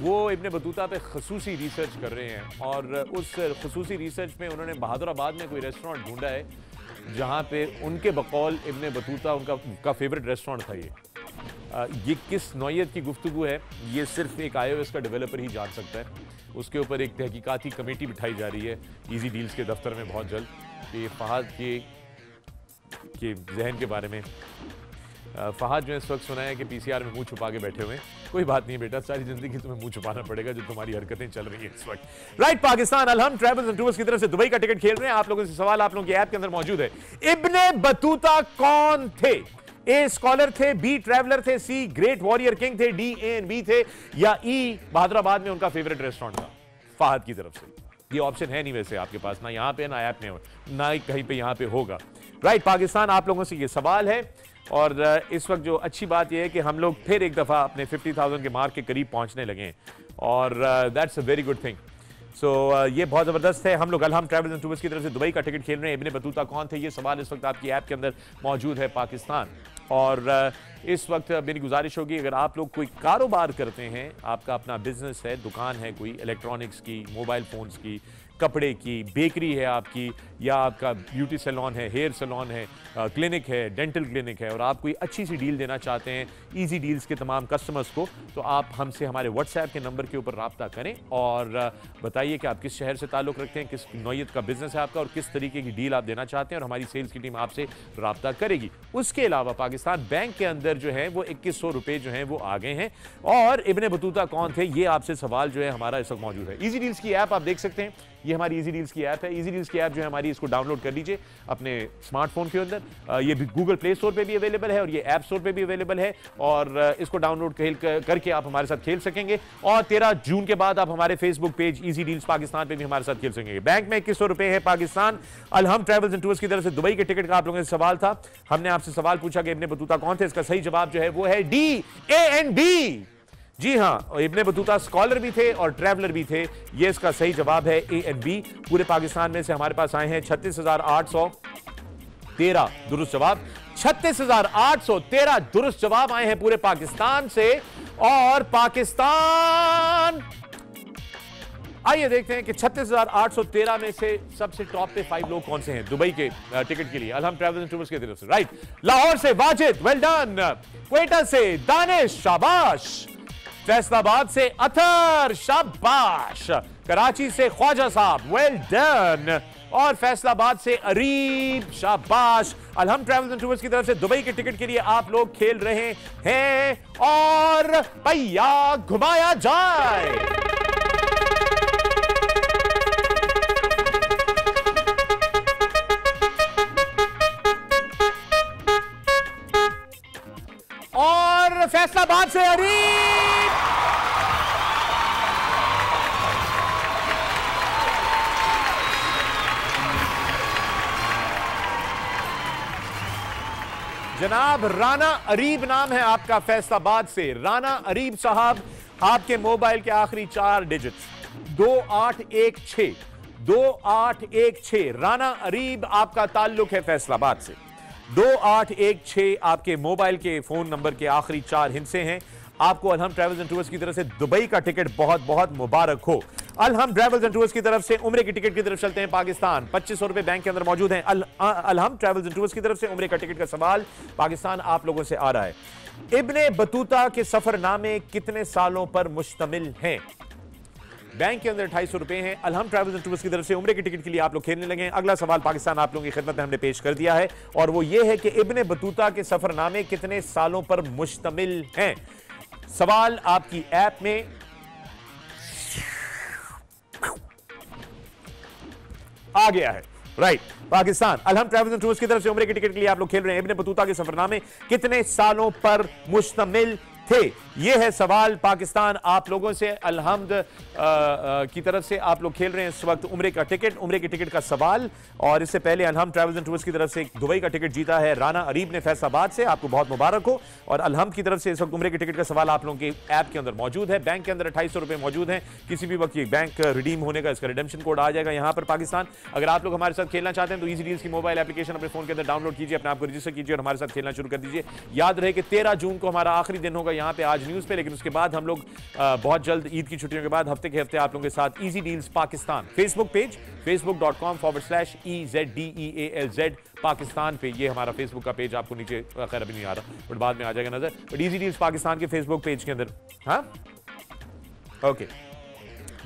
वो इब्ने बतूता पे खसूसी रिसर्च कर रहे हैं और उस खसूसी रिसर्च में उन्होंने बहादुराबाद में कोई रेस्टोरेंट ढूंढा है जहां पे उनके बकौल इब्ने बतूता उनका फेवरेट रेस्टोरेंट था। ये किस नौयत की गुफ्तगू है ये सिर्फ एक iOS का डेवलपर ही जान सकता है। उसके ऊपर एक तहकीकाती कमेटी बिठाई जा रही है इजी डील्स के दफ्तर में बहुत जल्द कि फहद के जहन के बारे में। फहद जो है इस वक्त सुना है कि PCR में मुंह छुपा के बैठे हुए हैं। कोई बात नहीं बेटा, सारी जिंदगी तुम्हें मुंह छुपाना पड़ेगा जो तुम्हारी हरकतें चल रही हैं इस वक्त। Right Pakistan, अलहम travels and tours की तरफ से दुबई का टिकट खेल रहे हैं। आप लोगों से सवाल आप लोगों की ऐप के अंदर मौजूद है, इब्ने बतूता कौन थे? ए स्कॉलर थे, बी ट्रैवलर थे, सी ग्रेट वॉरियर किंग थे, डी ए एंड बी थे, या ई बहादुराबाद में उनका फेवरेट रेस्टोरेंट था फाहद की तरफ से? ये ऑप्शन है नहीं वैसे आपके पास, ना यहां पे ना ऐप में, ना ही कहीं पे यहां पे होगा। राइट, पाकिस्तान आप लोगों से ये सवाल है, और इस वक्त जो अच्छी बात यह है कि हम लोग फिर एक दफा अपने 50,000 के मार्क के करीब पहुंचने लगे हैं, और that's a very good thing. So ये बहुत ज़बरदस्त है। हम लोग अलहम ट्रैवल्स एंड टूर्स की तरफ से दुबई का टिकट खेल रहे हैं। इब्ने बतूता कौन थे, ये सवाल इस वक्त आपकी ऐप के अंदर मौजूद है, पाकिस्तान। और इस वक्त मेरी गुजारिश होगी, अगर आप लोग कोई कारोबार करते हैं, आपका अपना बिजनेस है, दुकान है कोई इलेक्ट्रॉनिक्स की, मोबाइल फ़ोन्स की, कपड़े की, बेकरी है आपकी, या आपका ब्यूटी सैलून है, हेयर सैलून है, क्लिनिक है, डेंटल क्लिनिक है, और आप कोई अच्छी सी डील देना चाहते हैं इजी डील्स के तमाम कस्टमर्स को, तो आप हमसे हमारे व्हाट्सएप के नंबर के ऊपर रब्ता करें और बताइए कि आप किस शहर से ताल्लुक़ रखते हैं, किस नौयत का बिजनेस है आपका, और किस तरीके की डील आप देना चाहते हैं, और हमारी सेल्स की टीम आपसे रब्ता करेगी। उसके अलावा पाकिस्तान बैंक के अंदर जो है वो 2100 रुपये जो हैं वो आ गए हैं। और इब्ने बतूता कौन थे, ये आपसे सवाल जो है हमारा इस वक्त मौजूद है। इजी डील्स की ऐप आप देख सकते हैं, ये हमारी इजी डील्स की ऐप है। इजी डील्स की ऐप जो है हमारी, इसको डाउनलोड कर लीजिए अपने स्मार्टफोन के अंदर। ये भी गूगल प्ले स्टोर पे भी अवेलेबल है और ये ऐप स्टोर पे भी अवेलेबल है, और इसको डाउनलोड करके आप हमारे साथ खेल सकेंगे। और 13 जून के बाद आप हमारे Facebook page easy deals Pakistan पे भी हमारे साथ खेल सकेंगे। बैंक में 2100 रुपए है पाकिस्तान। अलहम ट्रैवल्स एंड टूर्स की तरफ से दुबई के टिकट का आप लोगों से सवाल था। हमने आपसे सवाल पूछा कि इब्ने बतूता कौन थे, इसका सही जवाब जो है वो है डी, ए एंड बी। जी हां, इब्ने बतूता स्कॉलर भी थे और ट्रैवलर भी थे, ये इसका सही जवाब है, ए एंड बी। पूरे पाकिस्तान में से हमारे पास आए हैं 36,813 दुरुस्त जवाब। 36,813 दुरुस्त जवाब आए हैं पूरे पाकिस्तान से। और पाकिस्तान, आइए देखते हैं कि 36,813 में से सबसे टॉप पे 5 लोग कौन से हैं दुबई के टिकट के लिए अलहम ट्रैवल्स एंड टूर्स की तरफ से। राइट, लाहौर से वाजिद, वेल डन। क्वेटा से दानिश, शाबाश। फैसलाबाद से अथर, शाबाश। कराची से ख्वाजा साहब, वेल डन। और फैसलाबाद से अरीब, शाबाश। अलहम ट्रैवल्स एंड टूर्स की तरफ से दुबई के टिकट के लिए आप लोग खेल रहे हैं, और पहिया घुमाया जाए। और फैसलाबाद से अरीब, जनाब राना अरीब नाम है आपका फैसलाबाद से। राना अरीब साहब, आपके मोबाइल के आखिरी 4 डिजिट्स 2816, 2816। राना अरीब, आपका ताल्लुक है फैसलाबाद से। 2816 आपके मोबाइल के फोन नंबर के आखिरी 4 हिस्से हैं। आपको अलहम ट्रैवल्स एंड टूर्स की तरफ से दुबई का टिकट बहुत बहुत मुबारक हो। अलहम ट्रैवल्स एंड टूर्स की तरफ से उम्रे की टिकट की तरफ चलते हैं पाकिस्तान। 2500 रुपए बैंक के अंदर मौजूद हैं। अलहम ट्रैवल्स एंड टूर्स की तरफ से उम्रे का टिकट का सवाल पाकिस्तान आप लोगों से आ रहा है। इब्ने बतूता के सफरनामे कितने सालों पर मुश्तमिल हैं? बैंक के अंदर 250 रुपए हैं। अलहम ट्रैवल्स एंड टूर्स की तरफ से उम्रे के टिकट के लिए आप लोग खेलने लगे हैं। अगला सवाल पाकिस्तान आप लोगों की खिदमत में हमने पेश कर दिया है, और वो ये है कि इब्ने बतूता के सफरनामे कितने सालों पर मुश्तमिल हैं। सवाल आपकी ऐप में आ गया है। Right, Pakistan अलहम travels and tours की तरफ से उम्रे के टिकट के लिए आप लोग खेल रहे हैं। इब्ने बतूता के सफरनामे कितने सालों पर मुश्तमिल थे, यह है सवाल पाकिस्तान आप लोगों से। अलहम्द की तरफ से आप लोग खेल रहे हैं इस वक्त उम्रे का टिकट, उम्रे के टिकट का सवाल। और इससे पहले अलहम ट्रैवल्स एंड टूर्स की तरफ से एक दुबई का टिकट जीता है राना अरीब ने फैसलाबाद से, आपको बहुत मुबारक हो। और अलहम की तरफ से इस वक्त उम्रे के टिकट का सवाल आप लोगों के ऐप के अंदर मौजूद है। बैंक के अंदर 250 रुपए मौजूद हैं, किसी भी वक्त ये बैंक रिडीम होने का इसका रिडेम्पशन कोड आ जाएगा यहाँ पर पाकिस्तान। अगर आप लोग हमारे साथ खेलना चाहते हैं तो इजी डील्स की मोबाइल एप्लीकेशन अपने फोन के अंदर डाउनलोड कीजिए, अपने आप को रजिस्टर कीजिए और हमारे साथ खेलना शुरू कर दीजिए। याद रहे कि 13 जून को हमारा आखिरी दिन होगा यहाँ पे आज न्यूज़ पे, लेकिन उसके बाद हम लोग बहुत जल्द ईद की छुट्टियों के बाद हफ्ते के हफ्ते आप लोगों के साथ easy deals Pakistan Facebook page facebook.com/EZDEALZ Pakistan पे, ये हमारा फेसबुक का पेज आपको नीचे खैर अभी नहीं आ रहा बट बाद में आ जाएगा नजर, बट इजी डील्स पाकिस्तान के फेसबुक पेज के अंदर। हाँ ओके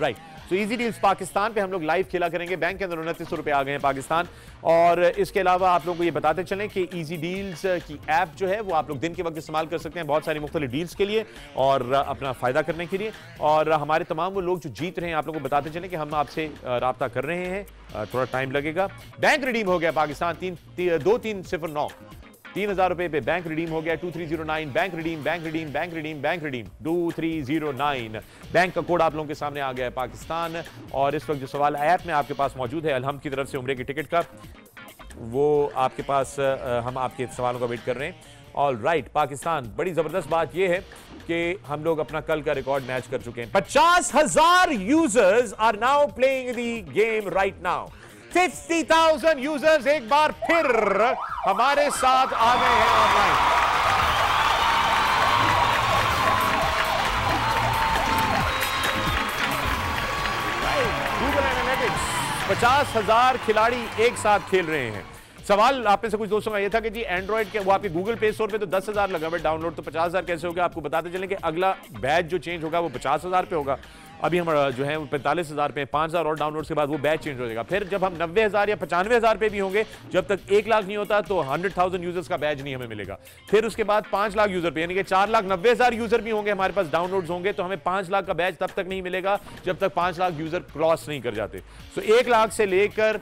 राइट, तो इजी डील्स पाकिस्तान पे हम लोग लाइव खेला करेंगे। बैंक के अंदर 2900 रुपए आ गए हैं पाकिस्तान। और इसके अलावा आप लोगों को ये बताते चलें कि इजी डील्स की ऐप जो है वो आप लोग दिन के वक्त इस्तेमाल कर सकते हैं बहुत सारी मुख्तलिफ डील्स के लिए और अपना फायदा करने के लिए। और हमारे तमाम वो लोग जो जीत रहे हैं आप लोगों को बताते चलें कि हम आपसे राब्ता कर रहे हैं, थोड़ा टाइम लगेगा। बैंक रिडीम हो गया पाकिस्तान 2309 3000 रुपए पे बैंक रिडीम हो गया 2309 bank redeem bank redeem bank redeem bank redeem 2309 bank का कोड आप लोगों के सामने आ गया है पाकिस्तान। और इस वक्त जो सवाल ऐप में आपके पास मौजूद है अलहम्द की तरफ से उम्रे की टिकट का, वो आपके पास हम आपके सवालों का वेट कर रहे हैं। ऑल राइट पाकिस्तान, बड़ी जबरदस्त बात यह है कि हम लोग अपना कल का रिकॉर्ड मैच कर चुके हैं। 50,000 users are now playing the game right now. 50,000 users एक बार फिर हमारे साथ आ गए हैं ऑनलाइन। गूगल एनालिटिक्स 50,000 खिलाड़ी एक साथ खेल रहे हैं। सवाल आप में से कुछ दोस्तों का यह था कि जी एंड्रॉइड के वो आपके गूगल प्ले स्टोर पे तो 10,000 लगा हुआ डाउनलोड, तो 50,000 कैसे होगा? आपको बताते चलें कि अगला बैच जो चेंज होगा वो 50,000 पे होगा। अभी हम जो है 45,000 पे, 5,000 और डाउनलोड के बाद वो बैच चेंज हो जाएगा। फिर जब हम 90,000 या 95,000 पे भी होंगे, जब तक 1 लाख नहीं होता तो 100,000 यूजर्स का बैच नहीं हमें मिलेगा। फिर उसके बाद 5 लाख यूजर पे, यानी कि 4,90,000 यूजर भी होंगे हमारे पास, डाउनलोड्स होंगे, तो हमें 5 लाख का बैच तब तक नहीं मिलेगा जब तक 5 लाख यूजर क्रॉस नहीं कर जाते। तो 1 लाख से लेकर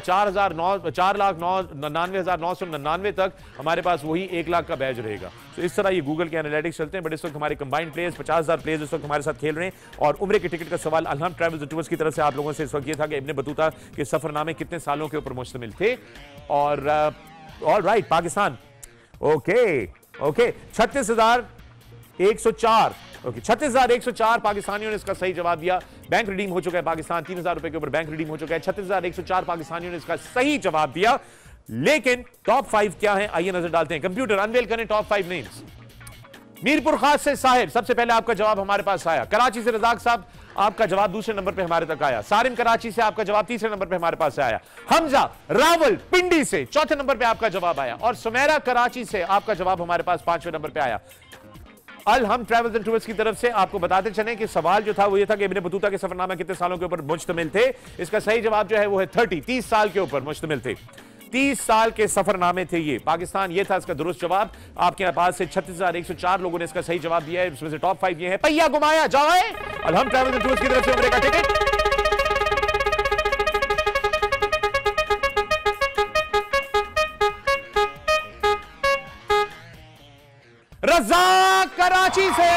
4,99,999 तक हमारे पास वही 1 लाख का बैच रहेगा। तो इस तरह ये गूगल के एनालिटिक्स चलते हैं। बट इस वक्त हमारे कंबाइंड प्लेयर्स 50,000 प्लेयर्स इस वक्त हमारे साथ खेल रहे हैं। और उम्रे के टिकट का सवाल अलहम्द ट्रैवल्स एंड टूर्स की तरफ से आप लोगों से इस वक्त ये था कि इब्ने बतूता के सफरनामे कितने सालों के ऊपर मुश्तमिल थे। और all right Pakistan, okay 36,104 okay 36,104 पाकिस्तानियों ने इसका सही जवाब दिया। बैंक रिडीम हो चुका है पाकिस्तान, 3,000 रुपए के ऊपर बैंक रिडीम हो चुका है। 36,104 पाकिस्तानियों ने इसका सही जवाब दिया। लेकिन टॉप 5 क्या है, आइए नजर डालते हैं। कंप्यूटर अनवेल करें टॉप 5 नेम्स। मीरपुर खास से साहिब, सबसे पहले आपका जवाब हमारे पास आया। कराची से रजाक साहब, आपका जवाब दूसरे नंबर पे हमारे तक आया। सारिम कराची से आपका जवाब तीसरे नंबर पे हमारे पास आया। हमजा रावल पिंडी से चौथे नंबर पे आपका जवाब आया। और सुमेरा कराची से आपका जवाब हमारे पास 5वें नंबर पे आया। हम ट्रैवल्स एंड टूर्स की तरफ से आपको बताते चलें कि सवाल जो था वो ये था कि इब्ने बतूता के सफरनामा कितने सालों के ऊपर मुश्तमिल थे। इसका सही जवाब जो है वो है 30 साल के ऊपर मुश्तमिल थे। 30 साल के सफरनामे थे ये। पाकिस्तान ये था इसका दुरुस्त जवाब। आपके पास से 36,104 लोगों ने इसका सही जवाब दिया है। इसमें से टॉप 5 ये है। पहिया घुमाया जाए अलहम्द ट्रैवल्स एंड टूर्स की तरफ से उम्रे का टिकट। रज़ाक कराची से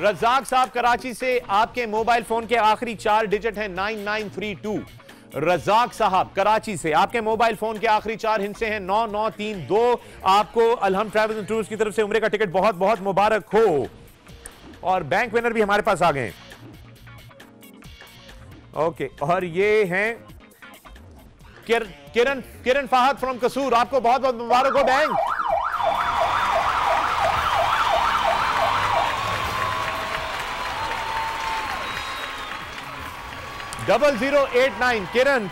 रज़ाक साहब कराची से, आपके मोबाइल फोन के आखिरी 4 डिजिट हैं 9932। रज़ाक साहब कराची से, आपके मोबाइल फोन के आखिरी 4 हिस्से हैं 9932। आपको अलहम्द ट्रैवल्स एंड टूर्स की तरफ से उम्रे का टिकट बहुत बहुत मुबारक हो। और बैंक विनर भी हमारे पास आ गए। ओके, और ये हैं किरण फाहद फ्रॉम कसूर, आपको बहुत बहुत मुबारक हो bank. Double 089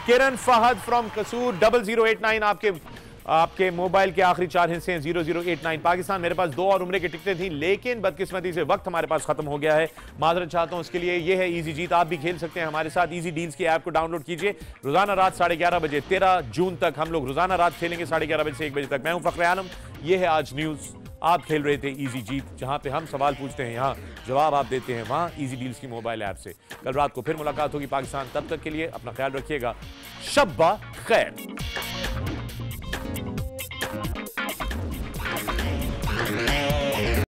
Kiran Fahad from कसूर 0089 आपके मोबाइल के आखिरी 4 हिस्से हैं 0089। पाकिस्तान, मेरे पास 2 और उम्रे की टिकटें थी, लेकिन बदकिस्मती से वक्त हमारे पास खत्म हो गया है। माजरत चाहता हूं उसके लिए। ये है इजी जीत। आप भी खेल सकते हैं हमारे साथ। इजी डील्स की ऐप को डाउनलोड कीजिए। रोजाना रात 11:30 बजे 13 जून तक हम लोग रोजाना रात खेलेंगे 11:30 बजे से 1 बजे तक। मैं हूं फखर आलम, ये है आज न्यूज। आप खेल रहे थे इजी जीत, जहां पे हम सवाल पूछते हैं, यहां जवाब आप देते हैं, वहां इजी डील्स की मोबाइल ऐप से। कल रात को फिर मुलाकात होगी पाकिस्तान। तब तक के लिए अपना ख्याल रखिएगा। शब्बा खैर।